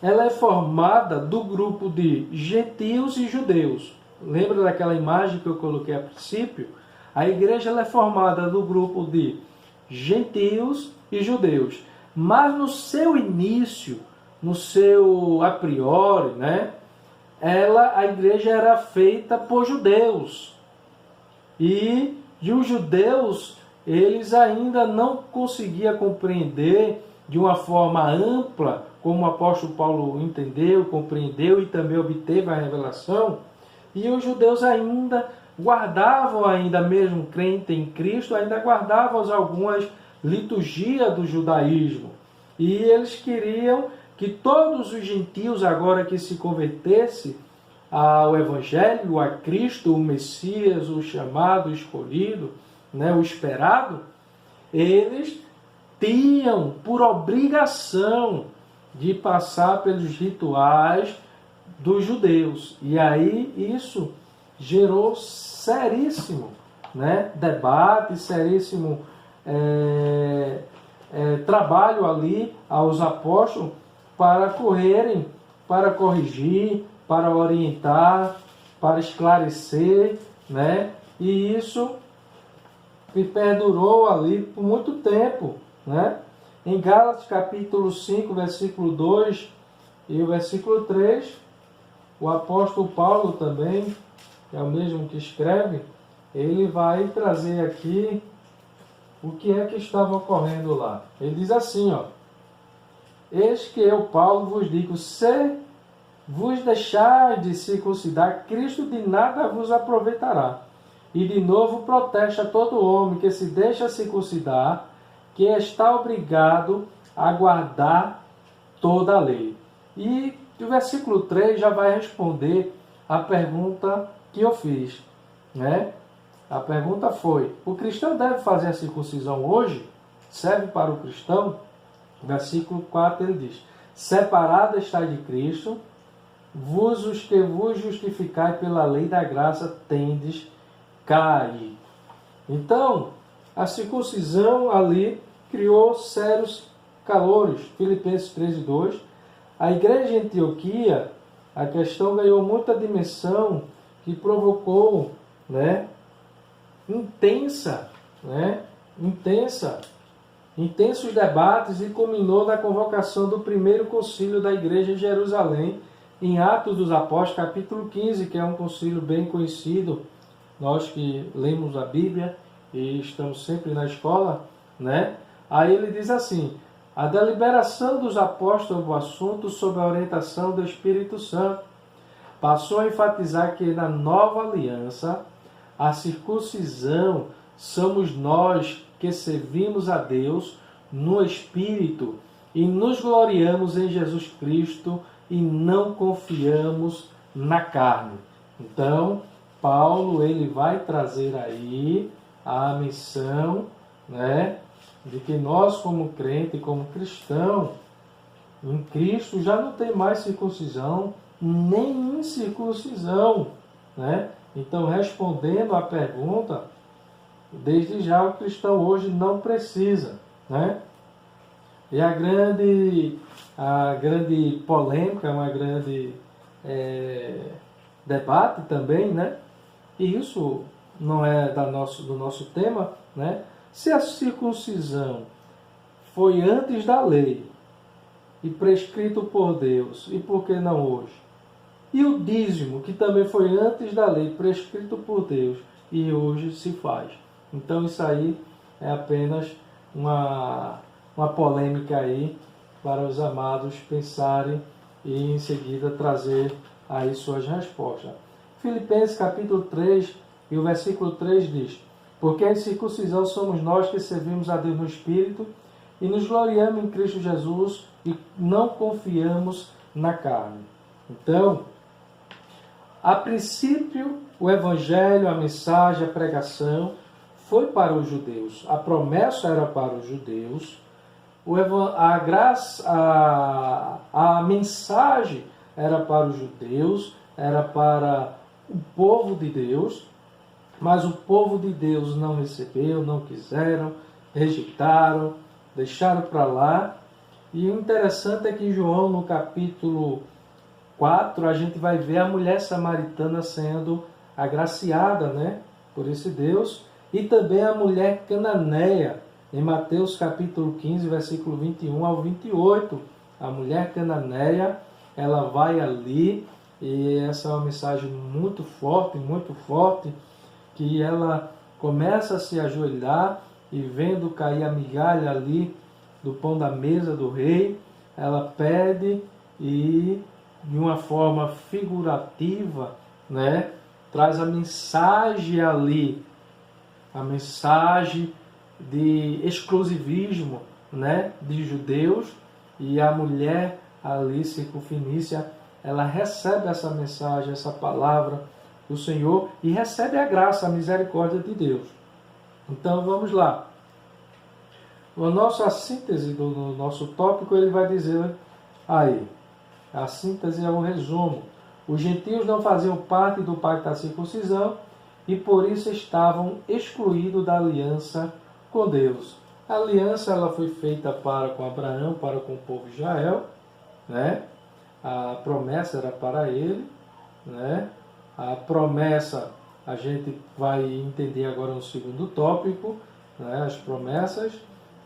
ela é formada do grupo de gentios e judeus. Lembra daquela imagem que eu coloquei a princípio? A igreja ela é formada do grupo de gentios e judeus. Mas no seu início, no seu a priori, né, a igreja era feita por judeus. E os judeus, eles ainda não conseguiam compreender de uma forma ampla, como o apóstolo Paulo entendeu, compreendeu e também obteve a revelação. E os judeus ainda guardavam, ainda mesmo crente em Cristo, ainda guardavam algumas liturgias do judaísmo. E eles queriam que todos os gentios, agora que se convertessem ao Evangelho, a Cristo, o Messias, o chamado, o escolhido, né, o esperado, eles tinham por obrigação de passar pelos rituais dos judeus. E aí isso gerou seríssimo, né, debate, seríssimo trabalho ali aos apóstolos para correrem, para corrigir, para orientar, para esclarecer, né? E isso perdurou ali por muito tempo, né? Em Gálatas capítulo 5, versículo 2 e o versículo 3, o apóstolo Paulo também, que é o mesmo que escreve, ele vai trazer aqui o que é que estava ocorrendo lá. Ele diz assim, ó: eis que eu, Paulo, vos digo, se vos deixar de circuncidar, Cristo de nada vos aproveitará. E de novo protesta todo homem que se deixa circuncidar, que está obrigado a guardar toda a lei. E o versículo 3 já vai responder a pergunta que eu fiz, né? A pergunta foi: o cristão deve fazer a circuncisão hoje? Serve para o cristão? Versículo 4 ele diz: separado está de Cristo, vos os que vos justificai pela lei da graça tendes caído. Então, a circuncisão ali criou sérios calores. Filipenses 3:2. A igreja de Antioquia, a questão ganhou muita dimensão que provocou, né, intensos debates e culminou na convocação do primeiro concílio da igreja em Jerusalém, em Atos dos Apóstolos, capítulo 15, que é um concílio bem conhecido, nós que lemos a Bíblia e estamos sempre na escola, né? Aí ele diz assim: a deliberação dos apóstolos do assunto sob a orientação do Espírito Santo passou a enfatizar que na nova aliança a circuncisão somos nós que servimos a Deus no Espírito e nos gloriamos em Jesus Cristo e não confiamos na carne. Então, Paulo ele vai trazer aí a missão, né, de que nós como crente, como cristão, em Cristo já não tem mais circuncisão, nem incircuncisão, né? Então, respondendo à pergunta, desde já o cristão hoje não precisa, né? E a grande polêmica, uma grande debate também, né? E isso não é do nosso tema, né? Se a circuncisão foi antes da lei e prescrito por Deus, e por que não hoje? E o dízimo, que também foi antes da lei, prescrito por Deus, e hoje se faz. Então isso aí é apenas uma polêmica aí para os amados pensarem e em seguida trazer aí suas respostas. Filipenses capítulo 3 e o versículo 3 diz: porque a circuncisão somos nós que servimos a Deus no Espírito e nos gloriamos em Cristo Jesus e não confiamos na carne. Então, a princípio, o evangelho, a mensagem, a pregação foi para os judeus. A promessa era para os judeus. A graça, a mensagem era para os judeus, era para o povo de Deus, mas o povo de Deus não recebeu, não quiseram, rejeitaram, deixaram para lá. E o interessante é que João, no capítulo 4, a gente vai ver a mulher samaritana sendo agraciada, né, por esse Deus, e também a mulher cananeia, em Mateus capítulo 15, versículo 21 ao 28. A mulher cananeia, ela vai ali, e essa é uma mensagem muito forte, que ela começa a se ajoelhar e vendo cair a migalha ali do pão da mesa do rei, ela pede e, de uma forma figurativa, né, traz a mensagem ali, a mensagem de exclusivismo, né, de judeus, e a mulher ali, circunfinícia, ela recebe essa mensagem, essa palavra do Senhor e recebe a graça, a misericórdia de Deus. Então vamos lá. A síntese do nosso tópico, ele vai dizer aí, a síntese é um resumo. Os gentios não faziam parte do pacto da circuncisão e por isso estavam excluídos da aliança com Deus. A aliança ela foi feita com Abraão, para com o povo de Israel, né? A promessa era para ele, né? A promessa a gente vai entender agora no segundo tópico, né? As promessas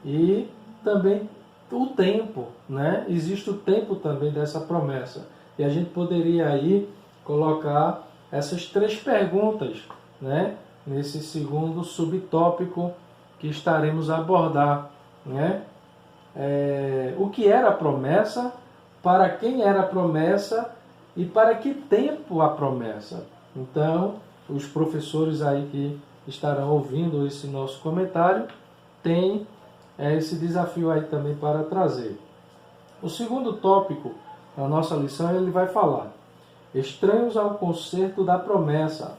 e também o tempo, né? Existe o tempo também dessa promessa. E a gente poderia aí colocar essas três perguntas, né? Nesse segundo subtópico que estaremos a abordar, né? O que era a promessa, para quem era a promessa e para que tempo a promessa. Então, os professores aí que estarão ouvindo esse nosso comentário têm esse desafio aí também para trazer. O segundo tópico da nossa lição, ele vai falar estranhos ao concerto da promessa.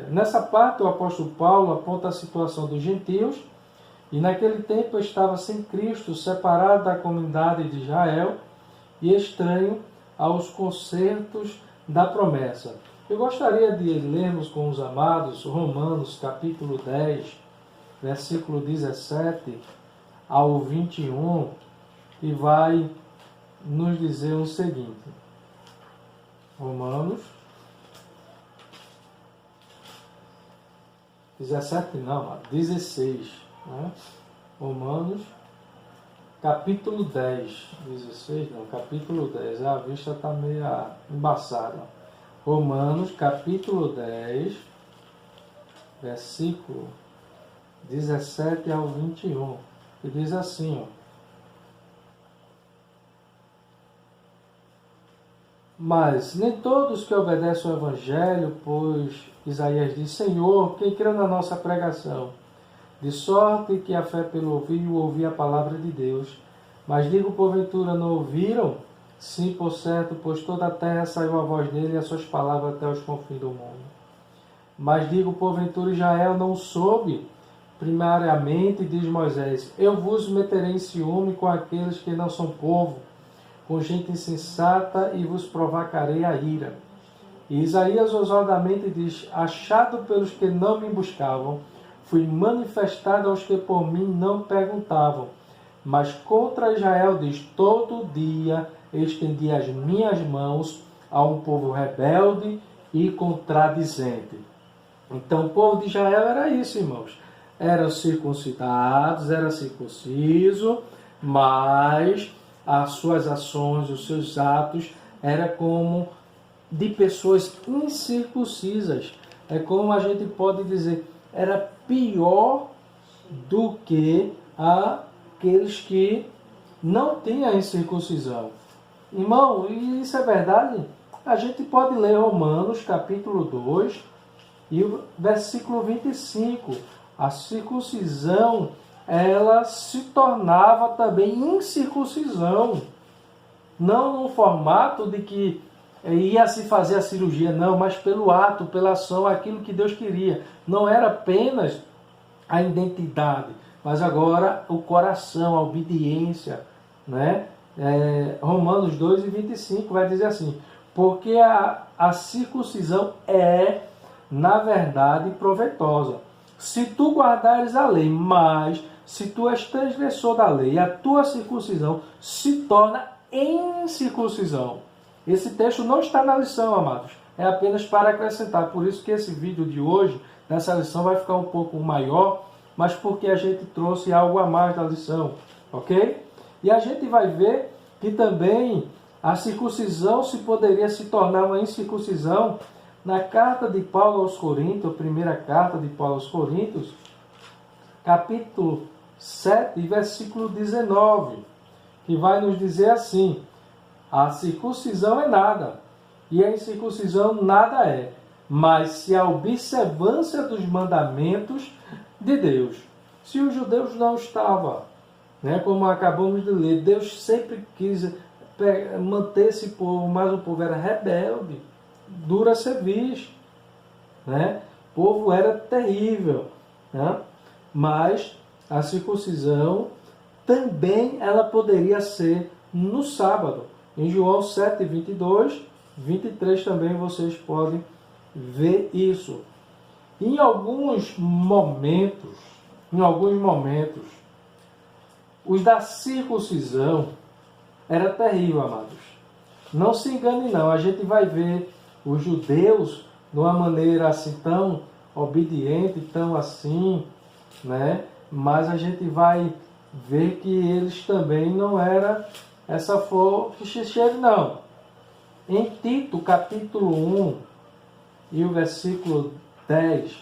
Nessa parte, o apóstolo Paulo aponta a situação dos gentios, e naquele tempo estava sem Cristo, separado da comunidade de Israel e estranho aos concertos da promessa. Eu gostaria de lermos com os amados Romanos capítulo 10, versículo 17 ao 21, e vai nos dizer o seguinte. Romanos 16, né? Romanos capítulo 10, 16 não, capítulo 10, a vista está meio embaçada. Romanos capítulo 10, versículo 17 ao 21, que diz assim, ó: Mas nem todos que obedecem ao Evangelho, pois Isaías diz, Senhor, quem crê na nossa pregação? De sorte que a fé pelo ouvir e o ouvir a palavra de Deus. Mas digo, porventura, não ouviram? Sim, por certo, pois toda a terra saiu a voz dele e as suas palavras até os confins do mundo. Mas digo, porventura, Israel não soube? Primariamente, diz Moisés, eu vos meterei em ciúme com aqueles que não são povo, com gente insensata, e vos provocarei a ira. E Isaías ousadamente diz, achado pelos que não me buscavam, fui manifestado aos que por mim não perguntavam. Mas contra Israel diz, todo dia estendi as minhas mãos a um povo rebelde e contradizente. Então o povo de Israel era isso, irmãos. Eram circuncidados, era circunciso, mas as suas ações, os seus atos, era como de pessoas incircuncisas. É como a gente pode dizer, era pior do que aqueles que não tinham a incircuncisão. Irmão, e isso é verdade? A gente pode ler Romanos capítulo 2 e o versículo 25. A circuncisão, ela se tornava também incircuncisão. Não no formato de que ia se fazer a cirurgia, não, mas pelo ato, pela ação, aquilo que Deus queria. Não era apenas a identidade, mas agora o coração, a obediência, né? Romanos 2:25 vai dizer assim: porque a circuncisão é, na verdade, proveitosa. Se tu guardares a lei, mas se tu és transgressor da lei, a tua circuncisão se torna incircuncisão. Esse texto não está na lição, amados. É apenas para acrescentar. Por isso que esse vídeo de hoje, nessa lição, vai ficar um pouco maior, mas porque a gente trouxe algo a mais da lição, ok? E a gente vai ver que também a circuncisão se poderia se tornar uma incircuncisão na carta de Paulo aos Coríntios, a primeira carta de Paulo aos Coríntios, capítulo 7, versículo 19, que vai nos dizer assim: a circuncisão é nada, e a incircuncisão nada é, mas se a observância dos mandamentos de Deus. Se os judeus não estavam, como acabamos de ler, Deus sempre quis manter esse povo, mas o povo era rebelde, dura cerviz, o povo era terrível, mas a circuncisão também ela poderia ser no sábado. Em João 7:22, 23 também vocês podem ver isso. Em alguns momentos, os da circuncisão era terrível, amados. Não se engane não, a gente vai ver os judeus de uma maneira assim tão obediente, tão assim, mas a gente vai ver que eles também não eram essa flor que cheira, não. Em Tito, capítulo 1 e o versículo 10,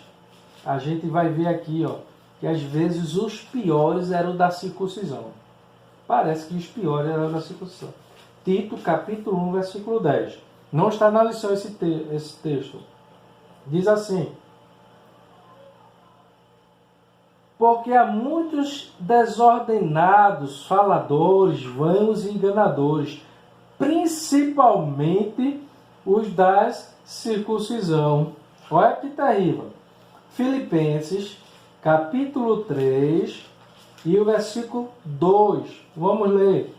a gente vai ver aqui, que às vezes os piores eram da circuncisão. Parece que os piores eram da circuncisão. Tito, capítulo 1, versículo 10. Não está na lição esse texto. Diz assim: porque há muitos desordenados, faladores, vãos e enganadores, principalmente os das circuncisão. Olha que terrível. Filipenses, capítulo 3 e o versículo 2. Vamos ler.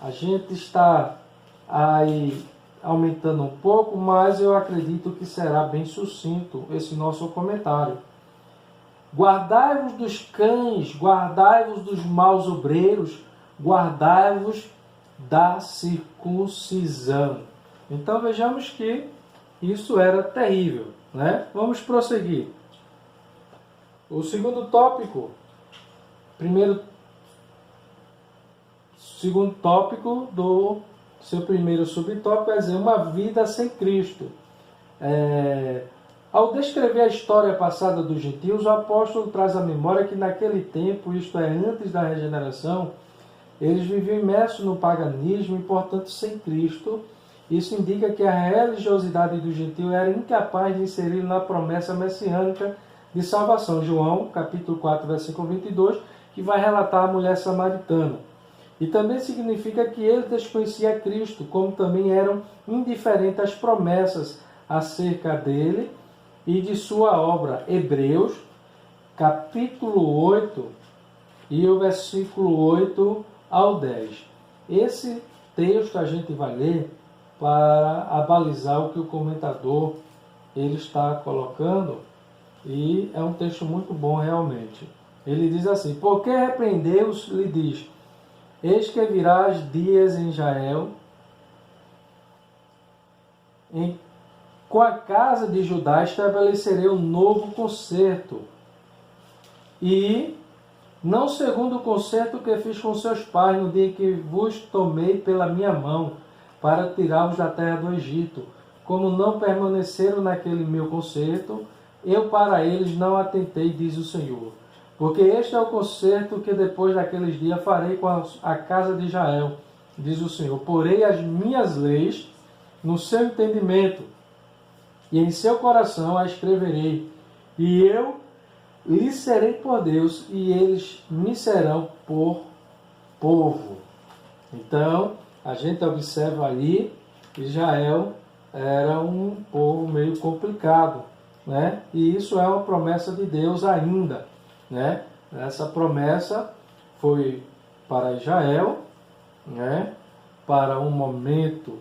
A gente está aí aumentando um pouco, mas eu acredito que será bem sucinto esse nosso comentário. Guardai-vos dos cães, guardai-vos dos maus obreiros, guardai-vos da circuncisão. Então vejamos que isso era terrível, Vamos prosseguir. O segundo tópico, segundo tópico do seu primeiro subtópico é dizer uma vida sem Cristo. Ao descrever a história passada dos gentios, o apóstolo traz à memória que naquele tempo, isto é, antes da regeneração, eles viviam imersos no paganismo e, portanto, sem Cristo. Isso indica que a religiosidade do gentio era incapaz de inserir na promessa messiânica de salvação. João, capítulo 4, versículo 22, que vai relatar a mulher samaritana. E também significa que ele desconhecia Cristo, como também eram indiferentes às promessas acerca dele e de sua obra. Hebreus, capítulo 8 e o versículo 8 ao 10. Esse texto a gente vai ler para abalizar o que o comentador ele está colocando, e é um texto muito bom realmente. Ele diz assim: porque repreendeu-os, lhe diz, eis que virás dias em Israel, com a casa de Judá estabelecerei um novo concerto, e não segundo o concerto que fiz com seus pais no dia em que vos tomei pela minha mão para tirar-vos da terra do Egito. Como não permaneceram naquele meu concerto, eu para eles não atentei, diz o Senhor. Porque este é o concerto que depois daqueles dias farei com a casa de Israel, diz o Senhor. Porei as minhas leis no seu entendimento, e em seu coração a escreverei, e eu lhes serei por Deus, e eles me serão por povo. Então, a gente observa aí que Israel era um povo meio complicado, né? E isso é uma promessa de Deus ainda, né? Essa promessa foi para Israel, né? Para um momento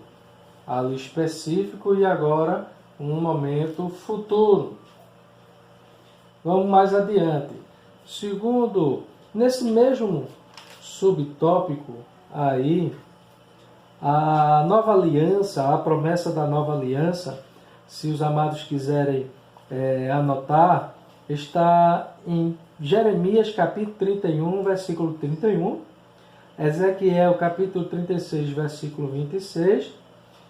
ali específico e agora um momento futuro. Vamos mais adiante. Segundo, nesse mesmo subtópico aí, a nova aliança, a promessa da nova aliança, se os amados quiserem anotar, está em Jeremias capítulo 31, versículo 31, Ezequiel capítulo 36, versículo 26,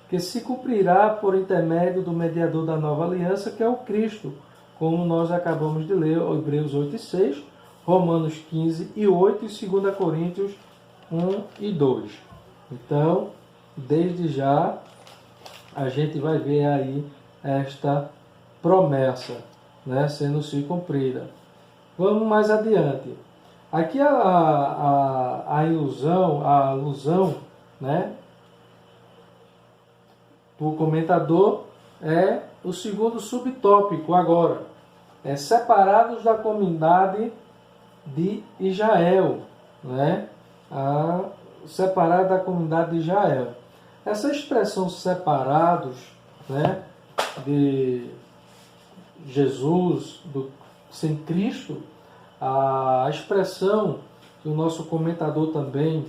que se cumprirá por intermédio do mediador da nova aliança, que é o Cristo, como nós acabamos de ler, Hebreus 8 e 6, Romanos 15 e 8 e 2 Coríntios 1 e 2. Então, desde já, a gente vai ver aí esta promessa, né, sendo se cumprida. Vamos mais adiante. Aqui a alusão, né, do comentador é o segundo subtópico agora. É separados da comunidade de Israel, né? Separado da comunidade de Israel. Essa expressão separados, né, de Jesus, sem Cristo, a expressão que o nosso comentador também,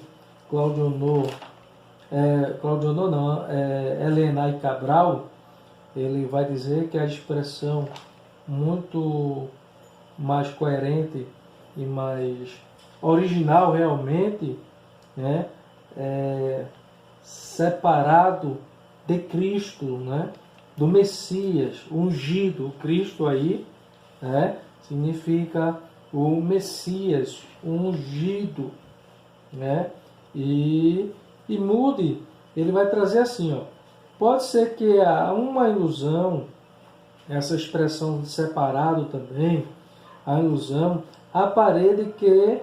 Helenay Cabral, ele vai dizer que a expressão muito mais coerente e mais original realmente, né, separado de Cristo, né, do Messias, ungido. O Cristo aí, né, significa o Messias, o ungido, né, e mude, ele vai trazer assim, ó, pode ser que há uma ilusão, essa expressão de separado também, a ilusão, a parede que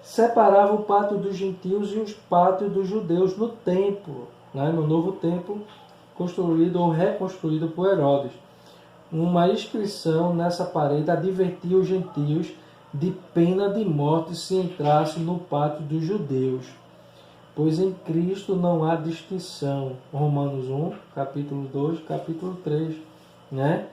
separava o pátio dos gentios e os pátios dos judeus no templo, né, no novo templo construído ou reconstruído por Herodes. Uma inscrição nessa parede advertia os gentios de pena de morte se entrasse no pátio dos judeus, pois em Cristo não há distinção. Romanos 1, capítulo 2, capítulo 3, né?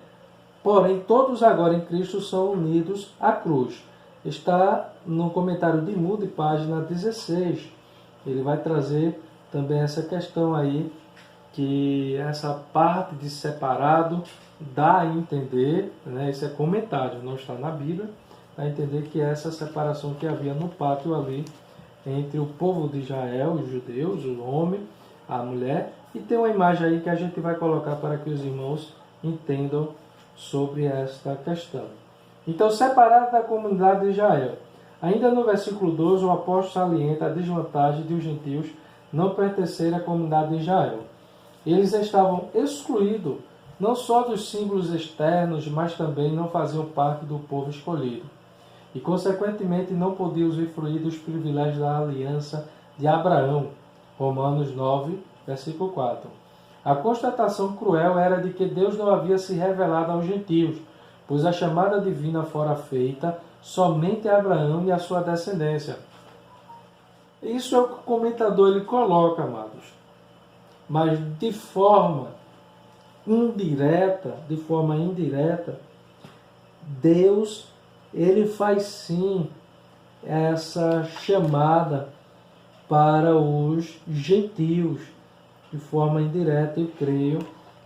Porém, todos agora em Cristo são unidos à cruz. Está no comentário de Moody, página 16. Ele vai trazer também essa questão aí, que essa parte de separado dá a entender, né? Esse é comentário, não está na Bíblia, dá a entender que essa separação que havia no pátio ali, entre o povo de Israel, os judeus, o homem, a mulher, e tem uma imagem aí que a gente vai colocar para que os irmãos entendam sobre esta questão. Então, separado da comunidade de Israel. Ainda no versículo 12, o apóstolo salienta a desvantagem de os gentios não pertencerem à comunidade de Israel. Eles estavam excluídos não só dos símbolos externos, mas também não faziam parte do povo escolhido. E, consequentemente, não podiam usufruir dos privilégios da aliança de Abraão. Romanos 9, versículo 4. A constatação cruel era de que Deus não havia se revelado aos gentios, pois a chamada divina fora feita somente a Abraão e a sua descendência. Isso é o que o comentador ele coloca, amados. Mas de forma indireta, Deus ele faz sim essa chamada para os gentios de forma indireta. Eu creio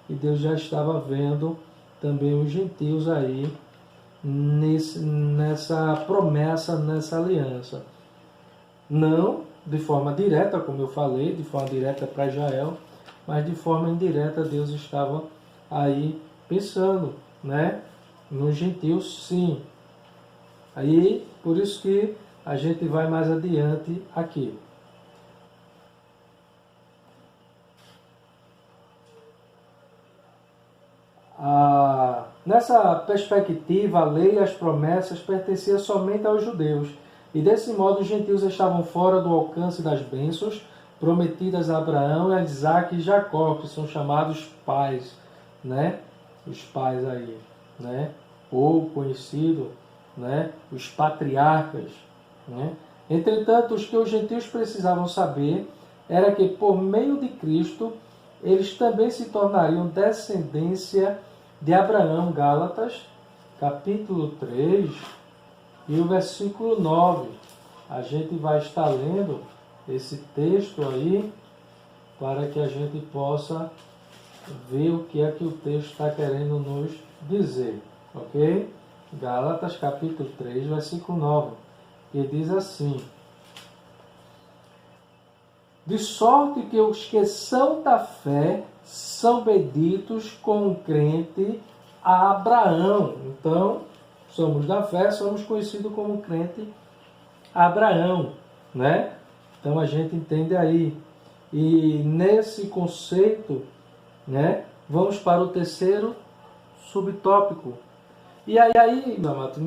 que Deus já estava vendo também os gentios aí nessa promessa, nessa aliança. Não de forma direta, como eu falei, de forma direta para Israel, mas de forma indireta Deus estava aí pensando, né, nos gentios, sim. Aí, por isso que a gente vai mais adiante aqui. Nessa perspectiva, a lei e as promessas pertenciam somente aos judeus, e desse modo os gentios estavam fora do alcance das bênçãos prometidas a Abraão, a Isaac e Jacó, que são chamados pais, né? Os pais aí, né? Ou conhecido, né? Os patriarcas, né? Entretanto, os que os gentios precisavam saber era que por meio de Cristo eles também se tornariam descendência de Abraão. Gálatas, capítulo 3 e o versículo 9. A gente vai estar lendo esse texto aí para que a gente possa ver o que é que o texto está querendo nos dizer, ok? Gálatas capítulo 3, versículo 9, que diz assim: de sorte que os que são da fé são benditos com o crente Abraão. Então, somos da fé, somos conhecidos como crente Abraão, né? Então a gente entende aí. E nesse conceito, né, vamos para o terceiro subtópico. E aí,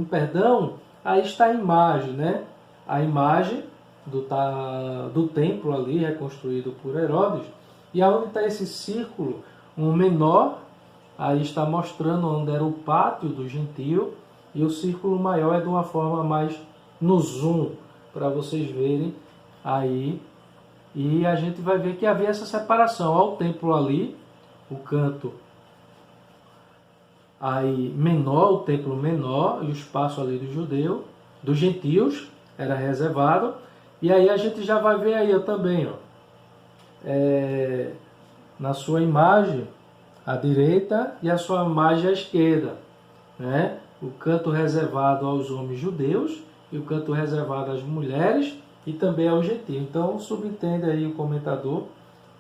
perdão, aí está a imagem, né? A imagem do templo ali, reconstruído por Herodes. E aonde está esse círculo, um menor, aí está mostrando onde era o pátio do gentio, e o círculo maior é de uma forma mais no zoom, para vocês verem aí. E a gente vai ver que havia essa separação. Olha o templo ali, o canto aí menor, o templo menor, e o espaço ali do judeu, dos gentios, era reservado. E aí a gente já vai ver aí também, ó, na sua imagem à direita e a sua imagem à esquerda, né? O canto reservado aos homens judeus e o canto reservado às mulheres e também aos gentios. Então subentende aí o comentador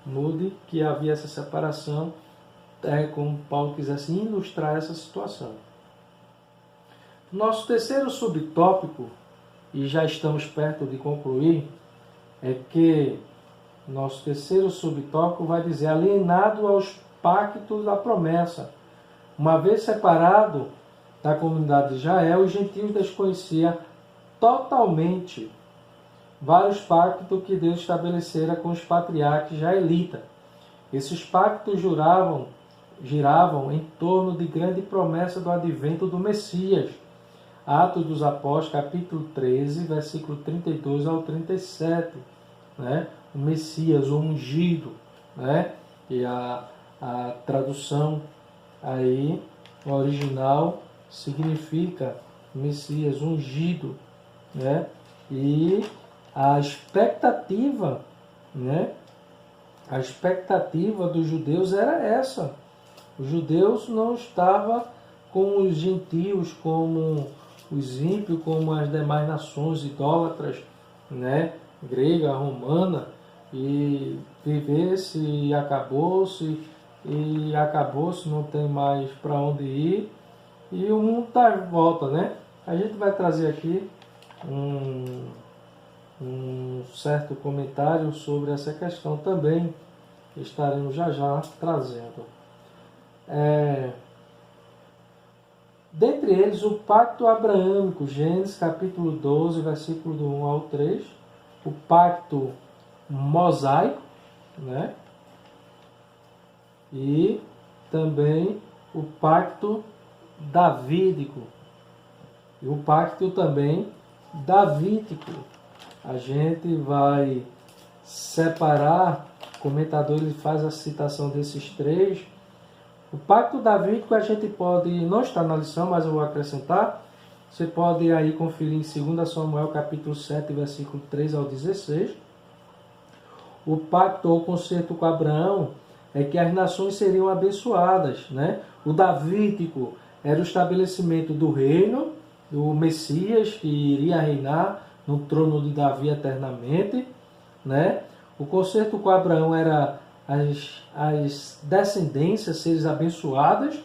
Moody que havia essa separação, como Paulo quisesse ilustrar essa situação. Nosso terceiro subtópico, e já estamos perto de concluir, é que nosso terceiro subtópico vai dizer alienado aos pactos da promessa. Uma vez separado da comunidade de Israel, os gentios desconheciam totalmente vários pactos que Deus estabelecera com os patriarcas israelitas. Esses pactos giravam em torno de grande promessa do advento do Messias. Atos dos Apóstolos, capítulo 13, versículo 32 ao 37. Né? O Messias, o ungido. Né? E a tradução aí, original, significa Messias ungido. Né? E a expectativa, né? A expectativa dos judeus era essa. Os judeus não estavam como os gentios, como os ímpios, como as demais nações idólatras, né? Grega, romana, e viver-se e acabou-se, não tem mais para onde ir, e o mundo está de volta, né? A gente vai trazer aqui um certo comentário sobre essa questão também, que estaremos já trazendo. Dentre eles, o pacto abraâmico, Gênesis capítulo 12, versículo do 1 ao 3, o pacto mosaico, né? E também o pacto davídico. E o pacto também davídico. A gente vai separar, o comentador ele faz a citação desses três. O pacto davídico a gente pode, não está na lição, mas eu vou acrescentar, você pode aí conferir em 2 Samuel capítulo 7, versículo 3 ao 16. O pacto ou concerto com Abraão é que as nações seriam abençoadas, né? O davídico era o estabelecimento do reino, do Messias que iria reinar no trono de Davi eternamente, né? O concerto com Abraão era as descendências seres abençoadas,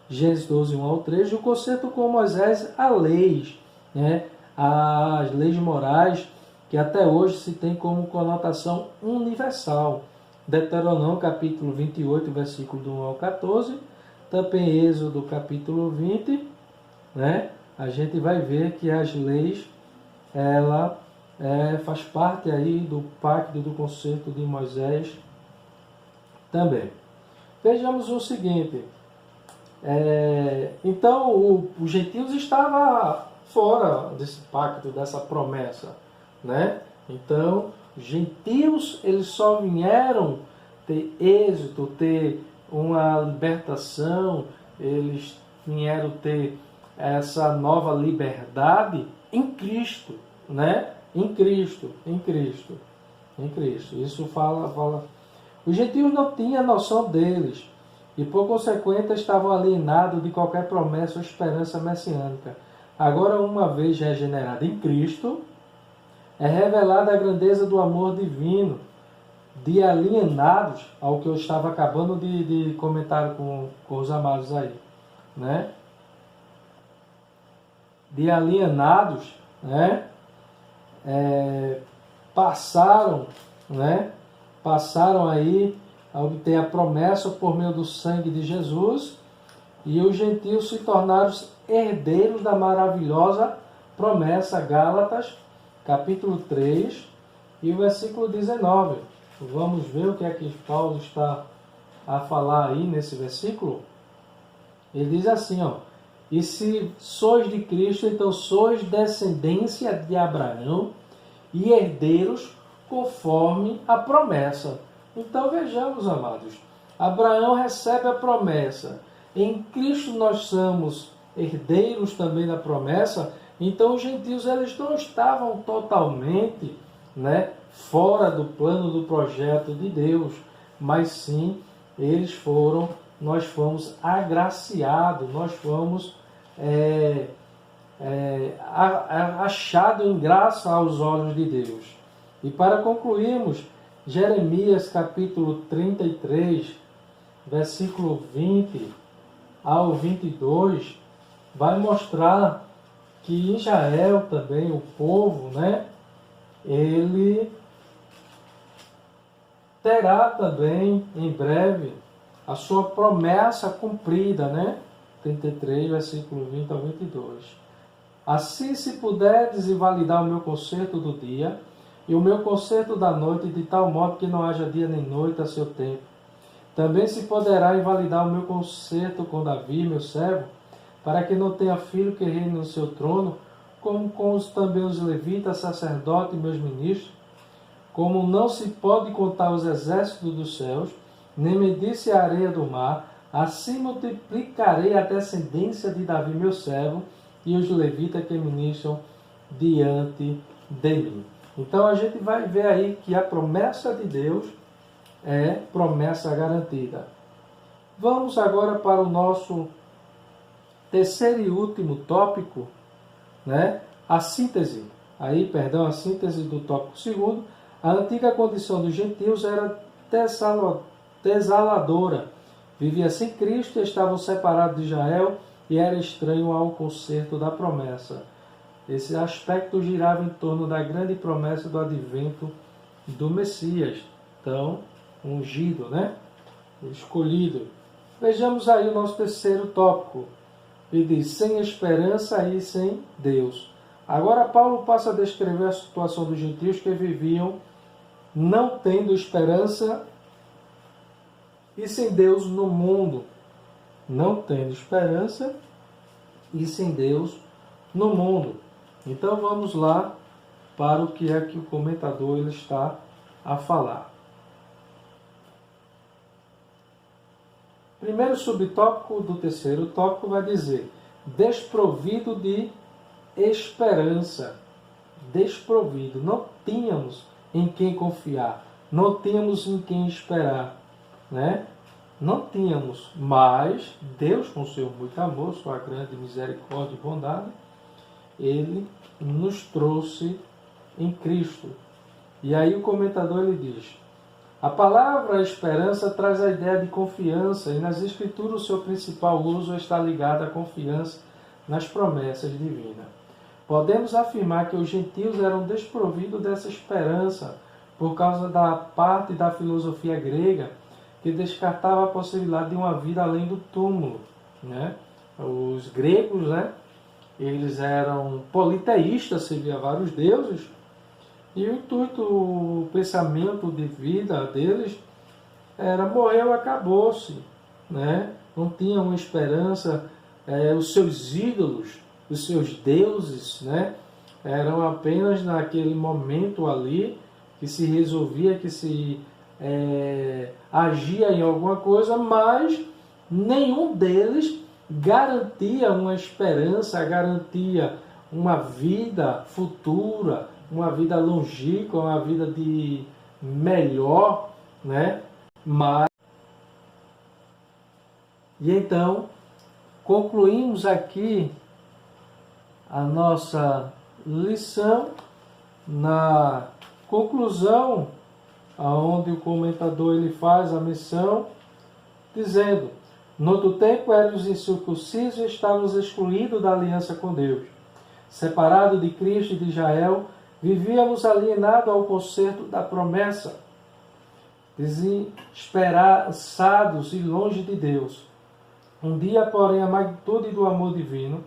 Gênesis 12, 1 ao 3, e o concerto com Moisés, a leis, né? As leis morais, que até hoje se tem como conotação universal. Deuteronômio, capítulo 28, versículo do 1 ao 14, também Êxodo, capítulo 20, né? A gente vai ver que as leis, ela faz parte aí do pacto do concerto de Moisés também. Vejamos o seguinte, então os gentios estavam fora desse pacto, dessa promessa, né? Então, os gentios, eles só vieram ter êxito, ter uma libertação, eles vieram ter essa nova liberdade em Cristo, né? Em Cristo. Isso fala. Os gentios não tinham noção deles e, por consequência, estavam alienados de qualquer promessa ou esperança messiânica. Agora, uma vez regenerado em Cristo, é revelada a grandeza do amor divino, de alienados, ao que eu estava acabando de comentar com os amados aí, né? De alienados, né? Passaram aí a obter a promessa por meio do sangue de Jesus, e os gentios se tornaram herdeiros da maravilhosa promessa. Gálatas, capítulo 3, e o versículo 19. Vamos ver o que é que Paulo está a falar aí nesse versículo. Ele diz assim, e se sois de Cristo, então sois descendência de Abraão e herdeiros conforme a promessa. Então vejamos, amados, Abraão recebe a promessa, em Cristo nós somos herdeiros também da promessa. Então os gentios, eles não estavam totalmente, né, fora do plano, do projeto de Deus, mas sim, nós fomos agraciados, nós fomos achados em graça aos olhos de Deus. E para concluirmos, Jeremias capítulo 33, versículo 20 ao 22, vai mostrar que Israel também, o povo, né, ele terá também em breve a sua promessa cumprida, né? 33, versículo 20 ao 22. Assim, se puderdes invalidar o meu concerto do dia e o meu concerto da noite, de tal modo que não haja dia nem noite a seu tempo, também se poderá invalidar o meu concerto com Davi, meu servo, para que não tenha filho que reine no seu trono, como com também os levitas, sacerdotes e meus ministros, como não se pode contar os exércitos dos céus, nem medir-se a areia do mar, assim multiplicarei a descendência de Davi, meu servo, e os levitas que ministram diante de mim. Então a gente vai ver aí que a promessa de Deus é promessa garantida. Vamos agora para o nosso terceiro e último tópico, né? A síntese do tópico segundo. A antiga condição dos gentios era desaladora. Vivia sem Cristo, estavam separados de Israel e era estranho ao concerto da promessa. Esse aspecto girava em torno da grande promessa do advento do Messias. Então, ungido, né? Escolhido. Vejamos aí o nosso terceiro tópico. Ele diz, sem esperança e sem Deus. Agora Paulo passa a descrever a situação dos gentios que viviam não tendo esperança e sem Deus no mundo. Não tendo esperança e sem Deus no mundo. Então vamos lá para o que é que o comentador ele está a falar. Primeiro subtópico do terceiro tópico vai dizer desprovido de esperança. Desprovido. Não tínhamos em quem confiar. Não tínhamos em quem esperar. Né? Não tínhamos, mas Deus, com seu muito amor, sua grande misericórdia e bondade, Ele nos trouxe em Cristo. E aí o comentador ele diz, a palavra esperança traz a ideia de confiança e nas Escrituras o seu principal uso está ligado à confiança nas promessas divinas. Podemos afirmar que os gentios eram desprovidos dessa esperança por causa da parte da filosofia grega que descartava a possibilidade de uma vida além do túmulo. Né? Os gregos, né? Eles eram politeístas, serviam a vários deuses, E o intuito, o pensamento de vida deles era: morreu, acabou-se, né? Não tinham esperança, os seus ídolos, os seus deuses, né? Eram apenas naquele momento ali que se resolvia, que se agia em alguma coisa, mas nenhum deles garantia uma esperança, garantia uma vida futura, uma vida longínqua, uma vida de melhor, né? E então, concluímos aqui a nossa lição na conclusão, aonde o comentador ele faz a menção, dizendo: no outro tempo éramos incircuncisos e estávamos excluídos da aliança com Deus. Separados de Cristo e de Israel, vivíamos alienados ao concerto da promessa, desesperançados e longe de Deus. Um dia, porém, a magnitude do amor divino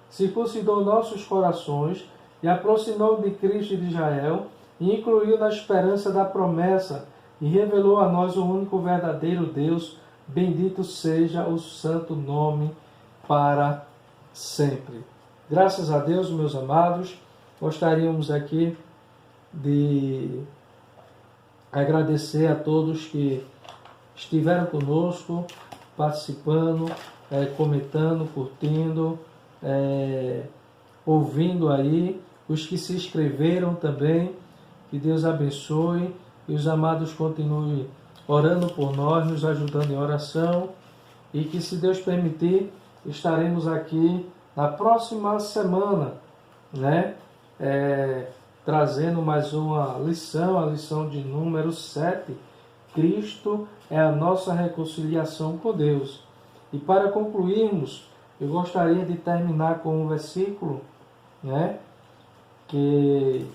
circuncidou nossos corações e aproximou de Cristo e de Israel, e incluiu na esperança da promessa, e revelou a nós o único verdadeiro Deus. Bendito seja o santo nome para sempre. Graças a Deus, meus amados, gostaríamos aqui de agradecer a todos que estiveram conosco, participando, comentando, curtindo, ouvindo aí, os que se inscreveram também. Que Deus abençoe e os amados continuem orando por nós, nos ajudando em oração, e que, se Deus permitir, estaremos aqui na próxima semana, né? Trazendo mais uma lição, a lição de número 7. Cristo é a nossa reconciliação com Deus. E para concluirmos, eu gostaria de terminar com um versículo, né? Que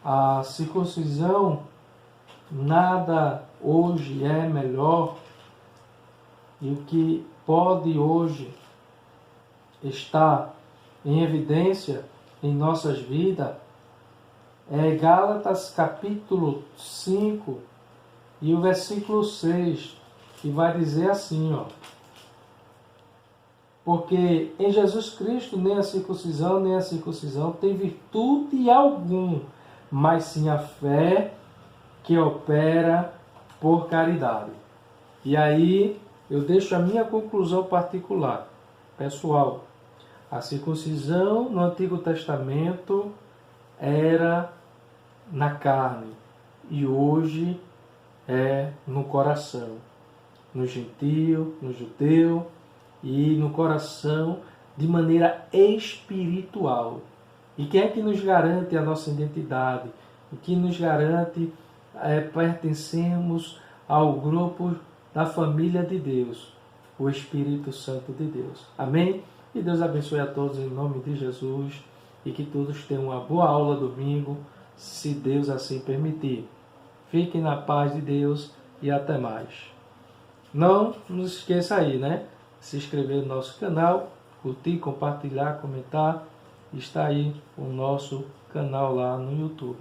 a circuncisão nada hoje é melhor, e o que pode hoje estar em evidência em nossas vidas é Gálatas capítulo 5 e o versículo 6, que vai dizer assim, ó: porque em Jesus Cristo nem a circuncisão tem virtude alguma, mas sim a fé que opera por caridade. E aí eu deixo a minha conclusão particular, pessoal. A circuncisão no Antigo Testamento era na carne, e hoje é no coração, no gentio, no judeu e no coração, de maneira espiritual. E quem é que nos garante a nossa identidade? O que nos garante pertencermos ao grupo da família de Deus? O Espírito Santo de Deus. Amém? E Deus abençoe a todos em nome de Jesus, e que todos tenham uma boa aula domingo, se Deus assim permitir. Fiquem na paz de Deus e até mais. Não nos esqueça aí, né? Se inscrever no nosso canal, curtir, compartilhar, comentar. Está aí o nosso canal lá no YouTube.